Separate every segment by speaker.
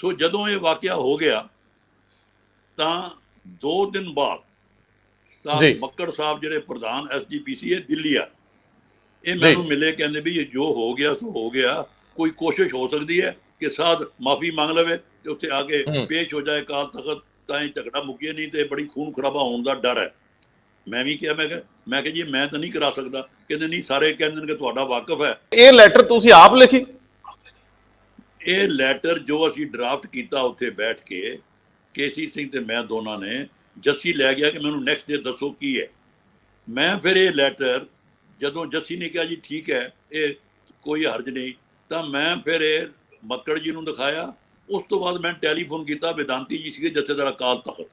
Speaker 1: ਸੋ ਜਦੋਂ ਇਹ ਵਾਕਿਆ ਹੋ ਗਿਆ ਤਾਂ 2 ਦਿਨ ਬਾਅਦ ਸਾਹਿਬ ਮੱਕੜ ਸਾਹਿਬ ਜਿਹੜੇ ਪ੍ਰਧਾਨ SGPC ਇਹ ਦਿੱਲੀ ਆ, ਇਹ ਮੈਨੂੰ ਮਿਲੇ, ਕਹਿੰਦੇ ਵੀ ਇਹ ਜੋ ਹੋ ਗਿਆ ਸੋ ਹੋ ਗਿਆ, ਕੋਈ ਕੋਸ਼ਿਸ਼ ਹੋ ਸਕਦੀ ਹੈ ਕਿ ਸਾਧ ਮਾਫੀ ਮੰਗ ਲਵੇ ਤੇ ਉੱਥੇ ਆ ਕੇ ਪੇਸ਼ ਹੋ ਜਾਏ ਅਕਾਲ ਤਖਤ, ਤਾਂ ਇਹ ਝਗੜਾ ਮੁੱਕੇ, ਨਹੀਂ ਤੇ ਬੜੀ ਖੂਨ ਖਰਾਬਾ ਹੋਣ ਦਾ ਡਰ ਹੈ। ਮੈਂ ਵੀ ਕਿਹਾ, ਮੈਂ ਕਿਹਾ ਜੀ ਮੈਂ ਤਾਂ ਨਹੀਂ ਕਰਾ ਸਕਦਾ। ਕਹਿੰਦੇ ਨਹੀਂ, ਸਾਰੇ ਕਹਿੰਦੇ ਨੇ ਕਿ ਤੁਹਾਡਾ ਵਾਕਫ ਹੈ।
Speaker 2: ਇਹ ਲੈਟਰ ਤੁਸੀਂ ਆਪ ਲਿਖੀ?
Speaker 1: ਇਹ ਲੈਟਰ ਜੋ ਅਸੀਂ ਡਰਾਫਟ ਕੀਤਾ ਉੱਥੇ ਬੈਠ ਕੇ, KC ਸਿੰਘ ਤੇ ਮੈਂ ਦੋਨਾਂ ਨੇ, ਜੱਸੀ ਲੈ ਗਿਆ ਕਿ ਮੈਨੂੰ ਨੈਕਸਟ ਡੇ ਦੱਸੋ ਕੀ ਹੈ। ਮੈਂ ਫਿਰ ਇਹ ਲੈਟਰ ਜਦੋਂ ਜੱਸੀ ਨੇ ਕਿਹਾ ਜੀ ਠੀਕ ਹੈ ਇਹ ਕੋਈ ਹਰਜ ਨਹੀਂ, ਤਾਂ ਮੈਂ ਫਿਰ ਇਹ ਮੱਕੜ ਜੀ ਨੂੰ ਦਿਖਾਇਆ। ਉਸ ਤੋਂ ਬਾਅਦ ਮੈਂ ਟੈਲੀਫੋਨ ਕੀਤਾ, ਵਿਦਾਂਤੀ ਜੀ ਸੀਗੇ ਜਥੇਦਾਰ ਅਕਾਲ ਤਖਤ,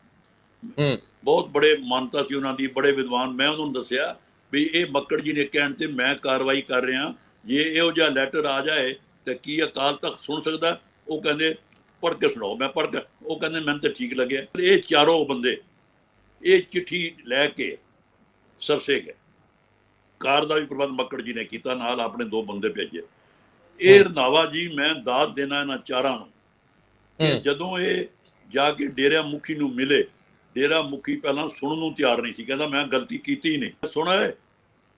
Speaker 1: ਬਹੁਤ ਬੜੇ ਮਾਨਤਾ ਸੀ ਉਹਨਾਂ ਦੀ, ਬੜੇ ਵਿਦਵਾਨ। ਮੈਂ ਉਹਨਾਂ ਨੂੰ ਦੱਸਿਆ ਵੀ ਇਹ ਮੱਕੜ ਜੀ ਨੇ ਕਹਿਣ ਤੇ ਮੈਂ ਕਾਰਵਾਈ ਕਰ ਰਿਹਾ, ਜੇ ਇਹੋ ਜਿਹਾ ਲੈਟਰ ਆ ਜਾਏ ਤਾਂ ਕੀ ਅਕਾਲ ਤਖਤ ਸੁਣ ਸਕਦਾ? ਉਹ ਕਹਿੰਦੇ ਪੜ੍ਹ ਕੇ ਸੁਣਾਓ। ਮੈਂ ਪੜ੍ਹ ਕੇ, ਉਹ ਕਹਿੰਦੇ ਮੈਨੂੰ ਤਾਂ ਠੀਕ ਲੱਗਿਆ। ਇਹ ਚਾਰੋਂ ਬੰਦੇ ਇਹ ਚਿੱਠੀ ਲੈ ਕੇ ਸਰਸੇ ਗਏ। ਕਾਰ ਦਾ ਵੀ ਪ੍ਰਬੰਧ ਮੱਕੜ ਜੀ ਨੇ ਕੀਤਾ, ਨਾਲ ਆਪਣੇ 2 ਬੰਦੇ ਭੇਜੇ। ਇਹ ਰੰਧਾਵਾ ਜੀ, ਮੈਂ ਦਾਤ ਦੇਣਾ ਇਹਨਾਂ ਚਾਰਾਂ ਨੂੰ ਕਿ ਜਦੋਂ ਇਹ ਜਾ ਕੇ ਡੇਰਾ ਮੁਖੀ ਨੂੰ ਮਿਲੇ, ਡੇਰਾ ਮੁਖੀ ਪਹਿਲਾਂ ਸੁਣਨ ਨੂੰ ਤਿਆਰ ਨਹੀਂ ਸੀ, ਕਹਿੰਦਾ ਮੈਂ ਗਲਤੀ ਕੀਤੀ ਹੀ ਨਹੀਂ, ਸੁਣਾ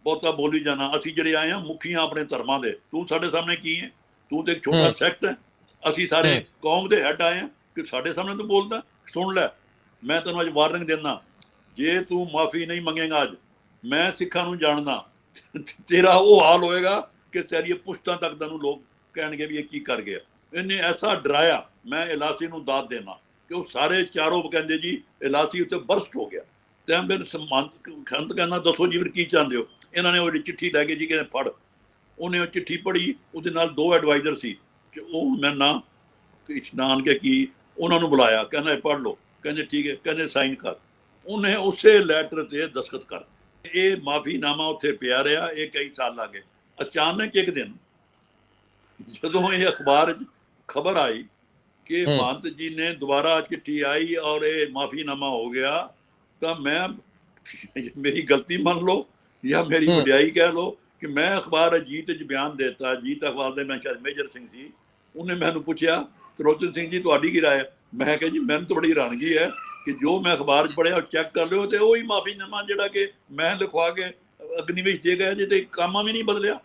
Speaker 1: ਬਹੁਤਾ ਬੋਲੀ ਜਾਣਾ, ਅਸੀਂ ਜਿਹੜੇ ਆਏ ਹਾਂ ਮੁਖੀਆਂ ਆਪਣੇ ਧਰਮਾਂ ਦੇ, ਤੂੰ ਸਾਡੇ ਸਾਹਮਣੇ ਕੀ ਹੈ? ਤੂੰ ਤੇ ਇੱਕ ਛੋਟਾ ਸੈਕਟ ਹੈ, ਅਸੀਂ ਸਾਰੇ ਕੌਮ ਦੇ ਹੈੱਡ ਆਏ ਹਾਂ ਕਿ ਸਾਡੇ ਸਾਹਮਣੇ ਤੂੰ ਬੋਲਦਾ? ਸੁਣ ਲੈ, ਮੈਂ ਤੈਨੂੰ ਅੱਜ ਵਾਰਨਿੰਗ ਦਿੰਦਾ, ਜੇ ਤੂੰ ਮਾਫੀ ਨਹੀਂ ਮੰਗੇਗਾ ਅੱਜ, ਮੈਂ ਸਿੱਖਾਂ ਨੂੰ ਜਾਣਦਾ, ਤੇਰਾ ਉਹ ਹਾਲ ਹੋਏਗਾ ਕਿ ਤੇਰੀਆਂ ਪੁਸ਼ਤਾਂ ਤੱਕ ਤੈਨੂੰ ਲੋਕ ਕਹਿਣਗੇ ਵੀ ਇਹ ਕੀ ਕਰ ਗਿਆ। ਇਹਨੇ ਐਸਾ ਡਰਾਇਆ, ਮੈਂ ਇਲਾਸੀ ਨੂੰ ਦਾਤ ਦੇਣਾ ਕਿ ਉਹ ਸਾਰੇ ਚਾਰੋਂ ਕਹਿੰਦੇ ਜੀ ਇਲਾਸੀ ਉੱਤੇ ਬਰਸਟ ਹੋ ਗਿਆ। ਤੇ ਫਿਰ ਖੰਤ ਕਹਿੰਦਾ ਦੱਸੋ ਜੀ ਫਿਰ ਕੀ ਚਾਹੁੰਦੇ ਹੋ? ਇਹਨਾਂ ਨੇ ਉਹ ਚਿੱਠੀ ਲੈ ਕੇ ਜੀ ਕਹਿੰਦੇ ਪੜ੍ਹ। ਉਹਨੇ ਉਹ ਚਿੱਠੀ ਪੜ੍ਹੀ, ਉਹਦੇ ਨਾਲ 2 ਐਡਵਾਈਜ਼ਰ ਸੀ, ਉਹ ਮੈਂ ਨਾ ਇਸ਼ਨਾਨ ਕੇ ਕੀ ਉਹਨਾਂ ਨੂੰ ਬੁਲਾਇਆ, ਕਹਿੰਦਾ ਪੜ੍ਹ ਲਓ। ਕਹਿੰਦੇ ਠੀਕ ਹੈ, ਕਹਿੰਦੇ ਸਾਈਨ ਕਰ। ਉਹਨੇ ਉਸੇ ਲੈਟਰ ਤੇ ਦਸਖਤ ਕਰ। ਇਹ ਮਾਫੀਨਾਮਾ ਉੱਥੇ ਪਿਆ ਰਿਹਾ, ਇਹ ਕਈ ਸਾਲ ਲੱਗੇ। ਅਚਾਨਕ ਇੱਕ ਦਿਨ ਜਦੋਂ ਇਹ ਅਖਬਾਰ 'ਚ ਖਬਰ ਆਈ ਕਿ ਮਹੰਤ ਜੀ ਨੇ ਦੁਬਾਰਾ ਚਿੱਠੀ ਆਈ ਔਰ ਇਹ ਮਾਫੀਨਾਮਾ ਹੋ ਗਿਆ, ਤਾਂ ਮੈਂ, ਮੇਰੀ ਗਲਤੀ ਮੰਨ ਲਓ ਜਾਂ ਮੇਰੀ ਵਡਿਆਈ ਕਹਿ ਲਓ ਕਿ ਮੈਂ ਅਖਬਾਰ ਅਜੀਤ 'ਚ ਬਿਆਨ ਦੇਤਾ। ਅਜੀਤ ਅਖਬਾਰ ਦੇ ਮੈਂ ਸ਼ਾਇਦ ਮੇਜਰ ਸਿੰਘ ਸੀ, ਉਹਨੇ ਮੈਨੂੰ ਪੁੱਛਿਆ ਤਰਲੋਚਨ ਸਿੰਘ ਜੀ ਤੁਹਾਡੀ ਕੀ ਰਾਏ ਹੈ? ਮੈਂ ਕਿਹਾ ਜੀ ਮੈਨੂੰ ਤਾਂ ਬੜੀ ਹੈਰਾਨਗੀ ਹੈ ਕਿ ਜੋ ਮੈਂ ਅਖਬਾਰ 'ਚ ਪੜ੍ਹਿਆ ਚੈੱਕ ਕਰ ਲਿਓ, ਤੇ ਉਹੀ ਮਾਫੀਨਾਮਾ ਜਿਹੜਾ ਕਿ ਮੈਂ ਲਿਖਵਾ ਕੇ ਅਗਨੀਵੇਸ਼ ਦੇ ਗਿਆ ਜੇ, ਤੇ ਕਾਮਾ ਵੀ ਨਹੀਂ ਬਦਲਿਆ।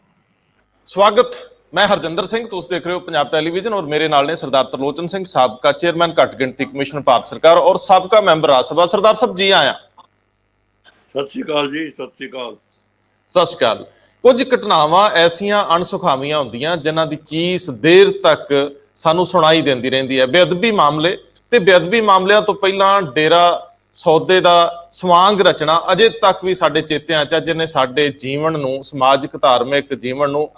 Speaker 2: ਸਵਾਗਤ, ਮੈਂ ਹਰਜਿੰਦਰ ਸਿੰਘ, ਤੁਸੀਂ ਦੇਖ ਰਹੇ ਹੋ ਪੰਜਾਬ ਟੈਲੀਵਿਜ਼ਨ ਔਰ ਮੇਰੇ ਨਾਲ ਨੇ ਸਰਦਾਰ ਤਰਲੋਚਨ ਸਿੰਘ, ਸਾਬਕਾ ਚੇਅਰਮੈਨ ਘੱਟ ਗਿਣਤੀ ਕਮਿਸ਼ਨ ਭਾਰਤ ਸਰਕਾਰ ਔਰ ਸਾਬਕਾ ਮੈਂਬਰ ਰਾਜ ਸਭਾ। ਸਰਦਾਰ ਸਾਹਿਬ ਜੀ ਆਇਆ।
Speaker 1: ਸਤਿ ਸ਼੍ਰੀ ਅਕਾਲ ਜੀ। ਸਤਿ ਸ਼੍ਰੀ ਅਕਾਲ।
Speaker 2: ਸਤਿ ਸ਼੍ਰੀ ਅਕਾਲ। ਕੁਝ ਘਟਨਾਵਾਂ ਐਸੀਆਂ ਅਣਸੁਖਾਵੀਆਂ ਹੁੰਦੀਆਂ ਜਿਨ੍ਹਾਂ ਦੀ ਚੀਸ ਦੇਰ ਤੱਕ ਸਾਨੂੰ ਸੁਣਾਈ ਦਿੰਦੀ ਰਹਿੰਦੀ ਹੈ। ਬੇਅਦਬੀ ਮਾਮਲੇ ਤੇ ਬੇਅਦਬੀ ਮਾਮਲਿਆਂ ਤੋਂ ਪਹਿਲਾਂ ਡੇਰਾ ਸੌਦੇ ਦਾ ਸਵਾਂਗ ਰਚਨਾ ਅਜੇ ਤੱਕ ਵੀ ਸਾਡੇ ਚੇਤਿਆਂ 'ਚ, ਜਿਹਨੇ ਸਾਡੇ ਜੀਵਨ ਨੂੰ, ਸਮਾਜਿਕ ਧਾਰਮਿਕ ਜੀਵਨ ਨੂੰ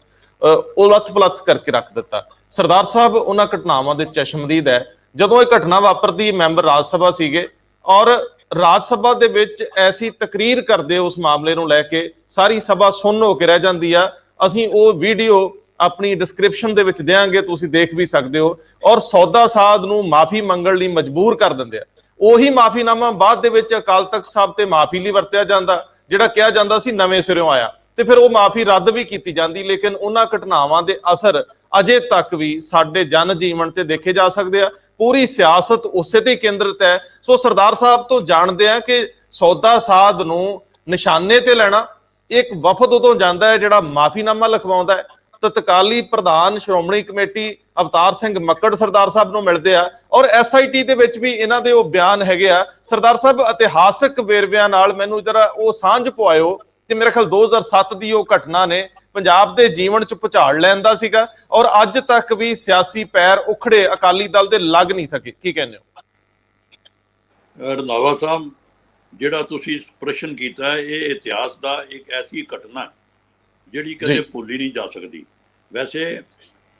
Speaker 2: ਉਲੱਥ ਪਲੱਥ ਕਰਕੇ ਰੱਖ ਦਿੱਤਾ। ਸਰਦਾਰ ਸਾਹਿਬ ਉਹਨਾਂ ਘਟਨਾਵਾਂ ਦੇ ਚਸ਼ਮਦੀਦ ਹੈ। ਜਦੋਂ ਇਹ ਘਟਨਾ ਵਾਪਰਦੀ, ਮੈਂਬਰ ਰਾਜ ਸਭਾ ਸੀਗੇ ਔਰ ਰਾਜ ਸਭਾ ਦੇ ਵਿੱਚ ਐਸੀ ਤਕਰੀਰ ਕਰਦੇ ਉਸ ਮਾਮਲੇ ਨੂੰ ਲੈ ਕੇ, ਸਾਰੀ ਸਭਾ ਸੁੰਨ ਹੋ ਕੇ ਰਹਿ ਜਾਂਦੀ ਆ। ਅਸੀਂ ਉਹ ਵੀਡੀਓ ਆਪਣੀ ਡਿਸਕ੍ਰਿਪਸ਼ਨ ਦੇ ਵਿੱਚ ਦੇਵਾਂਗੇ, ਤੁਸੀਂ ਦੇਖ ਵੀ ਸਕਦੇ ਹੋ। ਔਰ ਸੌਦਾ ਸਾਧ ਨੂੰ ਮਾਫੀ ਮੰਗਣ ਲਈ ਮਜਬੂਰ ਕਰ ਦਿੰਦੇ ਆ। ਉਹੀ ਮਾਫੀਨਾਮਾ ਬਾਅਦ ਦੇ ਵਿੱਚ ਅਕਾਲ ਤਖਤ ਸਾਹਿਬ ਤੇ ਮਾਫੀ ਲਈ ਵਰਤਿਆ ਜਾਂਦਾ, ਜਿਹੜਾ ਕਿਹਾ ਜਾਂਦਾ ਸੀ ਨਵੇਂ ਸਿਰਿਓਂ ਆਇਆ, ਤੇ ਫਿਰ ਉਹ ਮਾਫੀ ਰੱਦ ਵੀ ਕੀਤੀ ਜਾਂਦੀ। ਲੇਕਿਨ ਉਹਨਾਂ ਘਟਨਾਵਾਂ ਦੇ ਅਸਰ ਅਜੇ ਤੱਕ ਵੀ ਸਾਡੇ ਜਨ ਜੀਵਨ ਤੇ ਦੇਖੇ ਜਾ ਸਕਦੇ ਆ। ਪੂਰੀ ਸਿਆਸਤ ਉਸੇ ਤੇ ਕੇਂਦਰਿਤ ਹੈ। ਸੋ ਸਰਦਾਰ ਸਾਹਿਬ ਤੋਂ ਜਾਣਦੇ ਆ ਕਿ ਸੌਦਾ ਸਾਧ ਨੂੰ ਨਿਸ਼ਾਨੇ ਤੇ ਲੈਣਾ, ਇੱਕ ਵਫਦ ਉਦੋਂ ਜਾਂਦਾ ਹੈ ਜਿਹੜਾ ਮਾਫੀਨਾਮਾ ਲਿਖਵਾਉਂਦਾ ਹੈ। ਤਤਕਾਲੀ ਪ੍ਰਧਾਨ ਸ਼੍ਰੋਮਣੀ ਕਮੇਟੀ ਅਵਤਾਰ ਸਿੰਘ ਮੱਕੜ ਸਰਦਾਰ ਸਾਹਿਬ ਨੂੰ ਮਿਲਦੇ ਆ ਔਰ SIT ਦੇ ਵਿੱਚ ਵੀ ਇਹਨਾਂ ਦੇ ਉਹ ਬਿਆਨ ਹੈਗੇ ਆ। ਸਰਦਾਰ ਸਾਹਿਬ ਇਤਿਹਾਸਕ ਵੇਰਵਿਆਂ ਨਾਲ ਮੈਨੂੰ ਜਰਾ ਉਹ ਸਾਂਝ ਪਵਾਇਓ ਕਿ ਮੇਰੇ ਖਿਆਲ 2007 ਦੀ ਉਹ ਘਟਨਾ ਨੇ ਪੰਜਾਬ ਦੇ ਜੀਵਨ 'ਚ ਭੁਚਾਲ ਲੈਂਦਾ ਸੀਗਾ ਔਰ ਅੱਜ ਤੱਕ ਵੀ ਸਿਆਸੀ ਪੈਰ ਉਖੜੇ ਅਕਾਲੀ ਦਲ ਦੇ ਲੱਗ ਨਹੀਂ ਸਕੇ। ਕੀ ਕਹਿੰਦੇ ਹੋ?
Speaker 1: ਰੰਧਾਵਾ ਸਾਹਿਬ, ਜਿਹੜਾ ਤੁਸੀਂ ਪ੍ਰਸ਼ਨ ਕੀਤਾ, ਇਹ ਇਤਿਹਾਸ ਦਾ ਇੱਕ ਐਸੀ ਘਟਨਾ ਜਿਹੜੀ ਕਦੇ ਭੁੱਲੀ ਨਹੀਂ ਜਾ ਸਕਦੀ। ਵੈਸੇ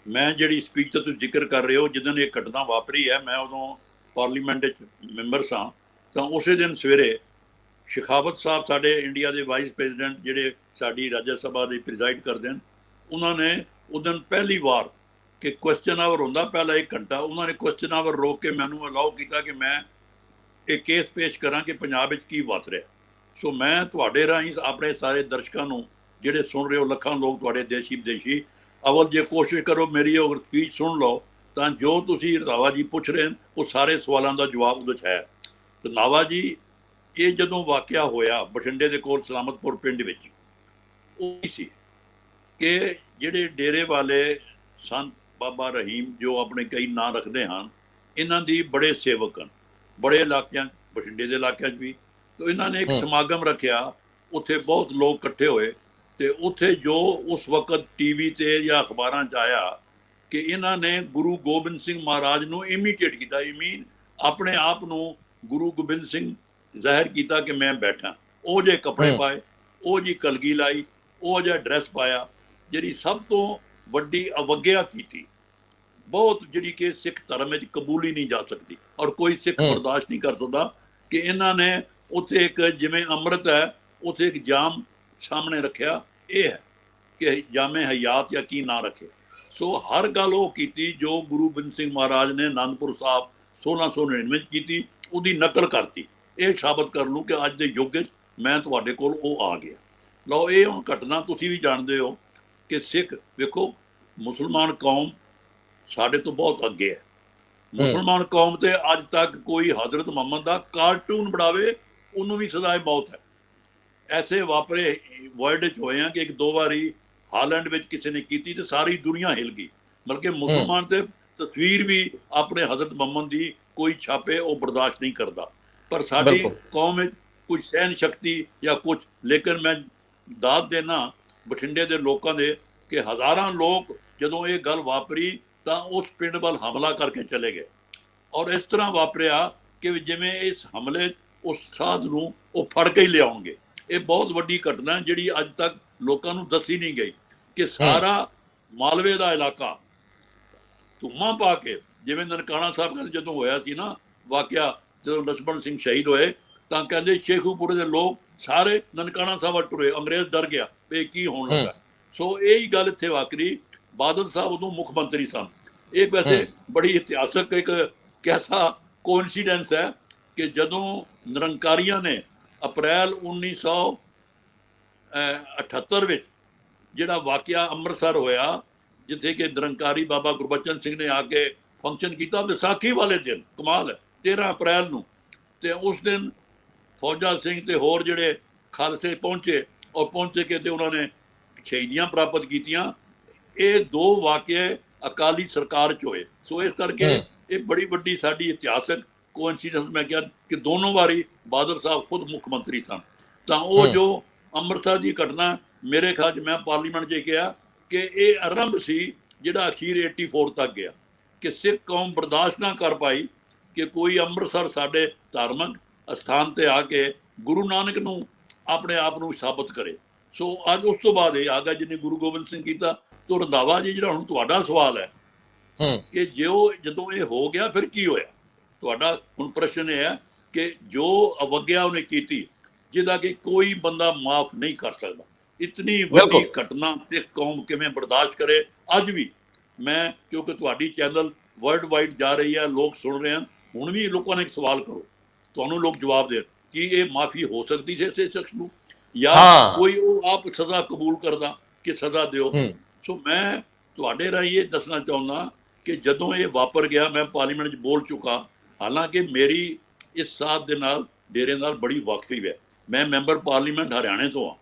Speaker 1: ਮੈਂ ਜਿਹੜੀ ਸਪੀਚ ਦਾ ਤੁਸੀਂ ਜ਼ਿਕਰ ਕਰ ਰਹੇ ਹੋ, ਜਿੱਦਣ ਇਹ ਘਟਨਾ ਵਾਪਰੀ ਹੈ, ਮੈਂ ਉਦੋਂ ਪਾਰਲੀਮੈਂਟ ਵਿੱਚ ਮੈਂਬਰ ਸਾਂ। ਤਾਂ ਉਸੇ ਦਿਨ ਸਵੇਰੇ ਸ਼ਿਖਾਵਤ ਸਾਹਿਬ, ਸਾਡੇ ਇੰਡੀਆ ਦੇ ਵਾਈਸ ਪ੍ਰੈਜ਼ੀਡੈਂਟ, ਜਿਹੜੇ ਸਾਡੀ ਰਾਜ ਸਭਾ ਦੇ ਪ੍ਰੀਜ਼ਾਈਡ ਕਰਦੇ ਹਨ, ਉਹਨਾਂ ਨੇ ਉਦੋਂ ਪਹਿਲੀ ਵਾਰ ਕਿ ਕੁਐਸਚਨ ਆਵਰ ਹੁੰਦਾ, ਪਹਿਲਾ 1 ਘੰਟਾ ਉਹਨਾਂ ਨੇ ਕੁਐਸਚਨ ਆਵਰ ਰੋਕ ਕੇ ਮੈਨੂੰ ਅਲਾਓ ਕੀਤਾ ਕਿ ਮੈਂ ਇਹ ਕੇਸ ਪੇਸ਼ ਕਰਾਂ ਕਿ ਪੰਜਾਬ ਵਿੱਚ ਕੀ ਵਾਪਰ ਰਿਹਾ। ਸੋ ਮੈਂ ਤੁਹਾਡੇ ਰਾਹੀਂ ਆਪਣੇ ਸਾਰੇ ਦਰਸ਼ਕਾਂ ਨੂੰ, ਜਿਹੜੇ ਸੁਣ ਰਹੇ ਹੋ, ਲੱਖਾਂ ਲੋਕ ਤੁਹਾਡੇ ਦੇਸ਼ੀ ਵਿਦੇਸ਼ੀ, ਅਵਲ ਜੇ ਕੋਸ਼ਿਸ਼ ਕਰੋ ਮੇਰੀ ਉਹ ਸਪੀਚ ਸੁਣ ਲਓ ਤਾਂ ਜੋ ਤੁਸੀਂ ਰੰਧਾਵਾ ਜੀ ਪੁੱਛ ਰਹੇ ਹਨ ਉਹ ਸਾਰੇ ਸਵਾਲਾਂ ਦਾ ਜਵਾਬ ਉਹਦੇ 'ਚ ਹੈ। ਰੰਧਾਵਾ ਜੀ, ਇਹ ਜਦੋਂ ਵਾਕਿਆ ਹੋਇਆ ਬਠਿੰਡੇ ਦੇ ਕੋਲ ਸਲਾਮਤਪੁਰ ਪਿੰਡ ਵਿੱਚ, ਉਹ ਸੀ ਕਿ ਜਿਹੜੇ ਡੇਰੇ ਵਾਲੇ ਸੰਤ ਬਾਬਾ ਰਹੀਮ, ਜੋ ਆਪਣੇ ਕਈ ਨਾਂ ਰੱਖਦੇ ਹਨ, ਇਹਨਾਂ ਦੀ ਬੜੇ ਸੇਵਕ ਹਨ ਬੜੇ ਇਲਾਕਿਆਂ, ਬਠਿੰਡੇ ਦੇ ਇਲਾਕਿਆਂ 'ਚ ਵੀ। ਤਾਂ ਇਹਨਾਂ ਨੇ ਇੱਕ ਸਮਾਗਮ ਰੱਖਿਆ, ਉੱਥੇ ਬਹੁਤ ਲੋਕ ਇਕੱਠੇ ਹੋਏ, ਤੇ ਉੱਥੇ ਜੋ ਉਸ ਵਕਤ ਟੀਵੀ ਤੇ ਜਾਂ ਅਖਬਾਰਾਂ 'ਚ ਆਇਆ ਕਿ ਇਹਨਾਂ ਨੇ ਗੁਰੂ ਗੋਬਿੰਦ ਸਿੰਘ ਮਹਾਰਾਜ ਨੂੰ ਇਮੀਟੇਟ ਕੀਤਾ, ਆਪਣੇ ਆਪ ਨੂੰ ਗੁਰੂ ਗੋਬਿੰਦ ਸਿੰਘ ਜ਼ਾਹਿਰ ਕੀਤਾ ਕਿ ਮੈਂ ਬੈਠਾ। ਉਹ ਜੇ ਕੱਪੜੇ ਪਾਏ, ਉਹ ਜੀ ਕਲਗੀ ਲਾਈ, ਉਹ ਜਿਹਾ ਡਰੈਸ ਪਾਇਆ, ਜਿਹੜੀ ਸਭ ਤੋਂ ਵੱਡੀ ਅਵਗਿਆ ਕੀਤੀ, ਬਹੁਤ, ਜਿਹੜੀ ਕਿ ਸਿੱਖ ਧਰਮ ਵਿੱਚ ਕਬੂਲ ਹੀ ਨਹੀਂ ਜਾ ਸਕਦੀ, ਔਰ ਕੋਈ ਸਿੱਖ ਬਰਦਾਸ਼ਤ ਨਹੀਂ ਕਰ ਸਕਦਾ ਕਿ ਇਹਨਾਂ ਨੇ ਉੱਥੇ ਇੱਕ, ਜਿਵੇਂ ਅੰਮ੍ਰਿਤ ਹੈ, ਉੱਥੇ ਇੱਕ ਜਾਮ ਸਾਹਮਣੇ ਰੱਖਿਆ, ਇਹ ਹੈ ਕਿ ਜਾਮੇ ਹਯਾਤ ਜਾਂ ਕੀ ਨਾਂ ਰੱਖੇ। ਸੋ ਹਰ ਗੱਲ ਉਹ ਕੀਤੀ ਜੋ ਗੁਰੂ ਗੋਬਿੰਦ ਸਿੰਘ ਮਹਾਰਾਜ ਨੇ ਅਨੰਦਪੁਰ ਸਾਹਿਬ 1699 ਚ ਕੀਤੀ, ਉਹਦੀ ਨਕਲ ਕਰਤੀ। ਇਹ ਸਾਬਤ ਕਰ ਲੂ ਕਿ ਅੱਜ ਦੇ ਯੁੱਗ ਵਿੱਚ ਮੈਂ ਤੁਹਾਡੇ ਕੋਲ ਉਹ ਆ ਗਿਆ। ਲਓ, ਇਹ ਹੁਣ ਘਟਨਾ ਤੁਸੀਂ ਵੀ ਜਾਣਦੇ ਹੋ ਕਿ ਸਿੱਖ, ਵੇਖੋ, ਮੁਸਲਮਾਨ ਕੌਮ ਸਾਡੇ ਤੋਂ ਬਹੁਤ ਅੱਗੇ ਹੈ। ਮੁਸਲਮਾਨ ਕੌਮ ਤੇ ਅੱਜ ਤੱਕ ਕੋਈ ਹਜ਼ਰਤ ਮੁਹੰਮਦ ਦਾ ਕਾਰਟੂਨ ਬਣਾਵੇ ਉਹਨੂੰ ਵੀ ਸਜ਼ਾਏ ਮੌਤ ਹੈ। ਐਸੇ ਵਾਪਰੇ ਵਰਲਡ 'ਚ ਹੋਏ ਆ ਕਿ ਇੱਕ ਦੋ ਵਾਰੀ ਹਾਲੈਂਡ ਵਿੱਚ ਕਿਸੇ ਨੇ ਕੀਤੀ ਤੇ ਸਾਰੀ ਦੁਨੀਆ ਹਿਲ ਗਈ। ਬਲਕਿ ਮੁਸਲਮਾਨ ਤੇ ਤਸਵੀਰ ਵੀ ਆਪਣੇ ਹਜ਼ਰਤ ਮੁਹੰਮਦ ਦੀ ਕੋਈ ਛਾਪੇ, ਉਹ ਬਰਦਾਸ਼ਤ ਨਹੀਂ ਕਰਦਾ। ਪਰ ਸਾਡੀ ਕੌਮ ਵਿੱਚ ਕੁਝ ਸਹਿਨ ਸ਼ਕਤੀ ਜਾਂ ਕੁਝ, ਲੇਕਿਨ ਮੈਂ ਦਾਤ ਦੇਣਾ ਬਠਿੰਡੇ ਦੇ ਲੋਕਾਂ ਦੇ ਕਿ ਹਜ਼ਾਰਾਂ ਲੋਕ ਜਦੋਂ ਇਹ ਗੱਲ ਵਾਪਰੀ ਤਾਂ ਉਸ ਪਿੰਡ ਵੱਲ ਹਮਲਾ ਕਰਕੇ ਚਲੇ ਗਏ, ਔਰ ਇਸ ਤਰ੍ਹਾਂ ਵਾਪਰਿਆ ਕਿ ਜਿਵੇਂ ਇਸ ਹਮਲੇ ਉਸ ਸਾਧ ਨੂੰ ਉਹ ਫੜ ਕੇ ਹੀ ਲਿਆਉਣਗੇ। ਇਹ ਬਹੁਤ ਵੱਡੀ ਘਟਨਾ ਜਿਹੜੀ ਅੱਜ ਤੱਕ ਲੋਕਾਂ ਨੂੰ ਦੱਸੀ ਨਹੀਂ ਗਈ ਕਿ ਸਾਰਾ ਮਾਲਵੇ ਦਾ ਇਲਾਕਾ ਧੂਮਾਂ ਪਾ ਕੇ, ਜਿਵੇਂ ਨਨਕਾਣਾ ਸਾਹਿਬ ਜਦੋਂ ਹੋਇਆ ਸੀ ਨਾ ਵਾਕਿਆ, ਜਦੋਂ ਲਛਮਣ ਸਿੰਘ ਸ਼ਹੀਦ ਹੋਏ, ਤਾਂ ਕਹਿੰਦੇ ਸ਼ੇਖੂਪੁਰੇ ਦੇ ਲੋਕ ਸਾਰੇ ਨਨਕਾਣਾ ਸਾਹਿਬ ਵੱਲ ਟੁਰੇ, ਅੰਗਰੇਜ਼ ਡਰ ਗਿਆ ਵੀ ਕੀ ਹੋਣ ਲੱਗਾ। ਸੋ ਇਹੀ ਗੱਲ ਇੱਥੇ ਵਾਕਰੀ। ਬਾਦਲ ਸਾਹਿਬ ਉਦੋਂ ਮੁੱਖ ਮੰਤਰੀ ਸਨ। ਇਹ ਵੈਸੇ ਬੜੀ ਇਤਿਹਾਸਕ ਇੱਕ ਕੈਸਾ ਕੋਇਨਸੀਡੈਂਸ ਹੈ ਕਿ ਜਦੋਂ ਨਿਰੰਕਾਰੀਆਂ ਨੇ ਅਪ੍ਰੈਲ 1978 ਵਿੱਚ ਜਿਹੜਾ ਵਾਕਿਆ ਅੰਮ੍ਰਿਤਸਰ ਹੋਇਆ, ਜਿੱਥੇ ਕਿ ਨਿਰੰਕਾਰੀ ਬਾਬਾ ਗੁਰਬਚਨ ਸਿੰਘ ਨੇ ਆ ਕੇ ਫੰਕਸ਼ਨ ਕੀਤਾ ਵਿਸਾਖੀ ਵਾਲੇ ਦਿਨ, ਕਮਾਲ ਹੈ, 13 ਅਪ੍ਰੈਲ ਨੂੰ, ਤੇ ਉਸ ਦਿਨ ਫੌਜਾ ਸਿੰਘ ਤੇ ਹੋਰ ਜਿਹੜੇ ਖਾਲਸੇ ਪਹੁੰਚੇ, ਔਰ ਪਹੁੰਚੇ ਕੇ ਤੇ ਉਹਨਾਂ ਨੇ ਸ਼ਹੀਦੀਆਂ ਪ੍ਰਾਪਤ ਕੀਤੀਆਂ। ਇਹ ਦੋ ਵਾਕਿਏ ਅਕਾਲੀ ਸਰਕਾਰ 'ਚ ਹੋਏ। ਸੋ ਇਸ ਕਰਕੇ ਇਹ ਬੜੀ ਵੱਡੀ ਸਾਡੀ ਇਤਿਹਾਸਕ ਕੋਇਨਸੀਡੈਂਸ, ਮੈਂ ਕਿਹਾ ਕਿ ਦੋਨੋਂ ਵਾਰੀ ਬਾਦਲ ਸਾਹਿਬ ਖੁਦ ਮੁੱਖ ਮੰਤਰੀ ਸਨ। ਤਾਂ ਉਹ ਜੋ ਅੰਮ੍ਰਿਤਸਰ ਦੀ ਘਟਨਾ, ਮੇਰੇ ਖਿਆਲ 'ਚ ਮੈਂ ਪਾਰਲੀਮੈਂਟ 'ਚ ਕਿਹਾ ਕਿ ਇਹ ਆਰੰਭ ਸੀ ਜਿਹੜਾ ਅਖੀਰ 84 ਤੱਕ ਗਿਆ, ਕਿ ਸਿੱਖ ਕੌਮ ਬਰਦਾਸ਼ਤ ਨਾ ਕਰ ਪਾਈ ਕਿ ਕੋਈ ਅੰਮ੍ਰਿਤਸਰ ਸਾਡੇ ਧਾਰਮਿਕ ਅਸਥਾਨ ਤੇ ਆ ਕੇ ਗੁਰੂ ਨਾਨਕ ਨੂੰ ਆਪਣੇ ਆਪ ਨੂੰ ਸਾਬਤ ਕਰੇ। ਸੋ ਅੱਜ ਉਸ ਤੋਂ ਬਾਅਦ ਇਹ ਆ ਗਿਆ ਜਿਹਨੇ ਗੁਰੂ ਗੋਬਿੰਦ ਸਿੰਘ ਕੀਤਾ। ਤੋ ਰੰਧਾਵਾ ਜੀ, ਜਿਹੜਾ ਹੁਣ ਤੁਹਾਡਾ ਸਵਾਲ ਹੈ ਕਿ ਜਦੋਂ ਇਹ ਹੋ ਗਿਆ ਫਿਰ ਕੀ ਹੋਇਆ, ਤੁਹਾਡਾ ਹੁਣ ਪ੍ਰਸ਼ਨ ਇਹ ਹੈ ਕਿ ਜੋ ਅਵਗਿਆ ਉਹਨੇ ਕੀਤੀ, ਜਿਹਦਾ ਕਿ ਕੋਈ ਬੰਦਾ ਮਾਫ ਨਹੀਂ ਕਰ ਸਕਦਾ, ਇਤਨੀ ਵੱਡੀ ਘਟਨਾ ਸਿੱਖ ਕੌਮ ਕਿਵੇਂ ਬਰਦਾਸ਼ਤ ਕਰੇ। ਅੱਜ ਵੀ ਮੈਂ, ਕਿਉਂਕਿ ਤੁਹਾਡੀ ਚੈਨਲ ਵਰਲਡ ਵਾਈਡ ਜਾ ਰਹੀ ਹੈ, ਲੋਕ ਸੁਣ ਰਹੇ ਹਨ, ਹੁਣ ਵੀ ਲੋਕਾਂ ਨੇ ਇੱਕ ਸਵਾਲ ਕਰੋ, ਤੁਹਾਨੂੰ ਲੋਕ ਜਵਾਬ ਦੇਣ ਕਿ ਇਹ ਮਾਫੀ ਹੋ ਸਕਦੀ ਹੈ ਇਸੇ ਸ਼ਖਸ ਨੂੰ, ਜਾਂ ਕੋਈ ਉਹ ਆਪ ਸਜ਼ਾ ਕਬੂਲ ਕਰਦਾ ਕਿ ਸਜ਼ਾ ਦਿਓ। ਸੋ ਮੈਂ ਤੁਹਾਡੇ ਰਾਹੀਂ ਇਹ ਦੱਸਣਾ ਚਾਹੁੰਦਾ ਕਿ ਜਦੋਂ ਇਹ ਵਾਪਰ ਗਿਆ, ਮੈਂ ਪਾਰਲੀਮੈਂਟ 'ਚ ਬੋਲ ਚੁੱਕਾ, ਹਾਲਾਂਕਿ ਮੇਰੀ ਇਸ ਸਾਥ ਦੇ ਨਾਲ, ਡੇਰੇ ਨਾਲ ਬੜੀ ਵਾਕਫੀ ਹੈ। ਮੈਂ ਮੈਂਬਰ ਪਾਰਲੀਮੈਂਟ ਹਰਿਆਣੇ ਤੋਂ ਹਾਂ।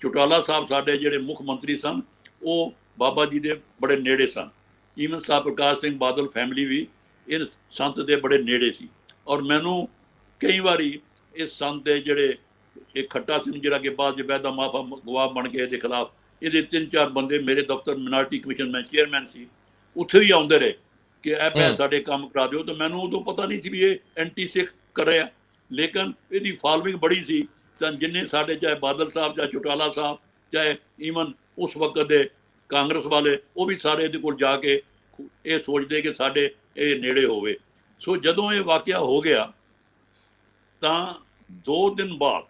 Speaker 1: ਚੌਟਾਲਾ ਸਾਹਿਬ ਸਾਡੇ ਜਿਹੜੇ ਮੁੱਖ ਮੰਤਰੀ ਸਨ, ਉਹ ਬਾਬਾ ਜੀ ਦੇ ਬੜੇ ਨੇੜੇ ਸਨ। ਈਵਨ ਸਾਹਿਬ ਪ੍ਰਕਾਸ਼ ਸਿੰਘ ਬਾਦਲ ਫੈਮਿਲੀ ਵੀ ਇਹ ਸੰਤ ਦੇ ਬੜੇ ਨੇੜੇ ਸੀ, ਔਰ ਮੈਨੂੰ ਕਈ ਵਾਰੀ ਇਸ ਸੰਤ ਦੇ ਜਿਹੜੇ ਇਹ ਖੱਟਾ ਸਿੰਘ, ਜਿਹੜਾ ਕਿ ਬਾਅਦ ਜਬੈਦਾ ਮਾਫਾ ਗਵਾਹ ਬਣ ਕੇ ਇਹਦੇ ਖਿਲਾਫ, ਇਹਦੇ 3-4 ਬੰਦੇ ਮੇਰੇ ਦਫ਼ਤਰ ਮਿਨਾਰਟੀ ਕਮਿਸ਼ਨ ਮੈਂ ਚੇਅਰਮੈਨ ਸੀ, ਉੱਥੇ ਵੀ ਆਉਂਦੇ ਰਹੇ ਕਿ ਇਹ ਸਾਡੇ ਕੰਮ ਕਰਾ ਦਿਓ। ਤਾਂ ਮੈਨੂੰ ਉਦੋਂ ਪਤਾ ਨਹੀਂ ਸੀ ਵੀ ਇਹ ਐਂਟੀ ਸਿੱਖ ਕਰ ਰਿਹਾ, ਲੇਕਿਨ ਇਹਦੀ ਫਾਲੋਇੰਗ ਬੜੀ ਸੀ। ਤਾਂ ਜਿੰਨੇ ਸਾਡੇ, ਚਾਹੇ ਬਾਦਲ ਸਾਹਿਬ ਜਾਂ ਚੌਟਾਲਾ ਸਾਹਿਬ, ਚਾਹੇ ਈਵਨ ਉਸ ਵਕਤ ਦੇ ਕਾਂਗਰਸ ਵਾਲੇ, ਉਹ ਵੀ ਸਾਰੇ ਇਹਦੇ ਕੋਲ ਜਾ ਕੇ ਇਹ ਸੋਚਦੇ ਕਿ ਸਾਡੇ ਇਹ ਨੇੜੇ ਹੋਵੇ। ਸੋ ਜਦੋਂ ਇਹ ਵਾਕਿਆ ਹੋ ਗਿਆ ਤਾਂ 2 ਦਿਨ ਬਾਅਦ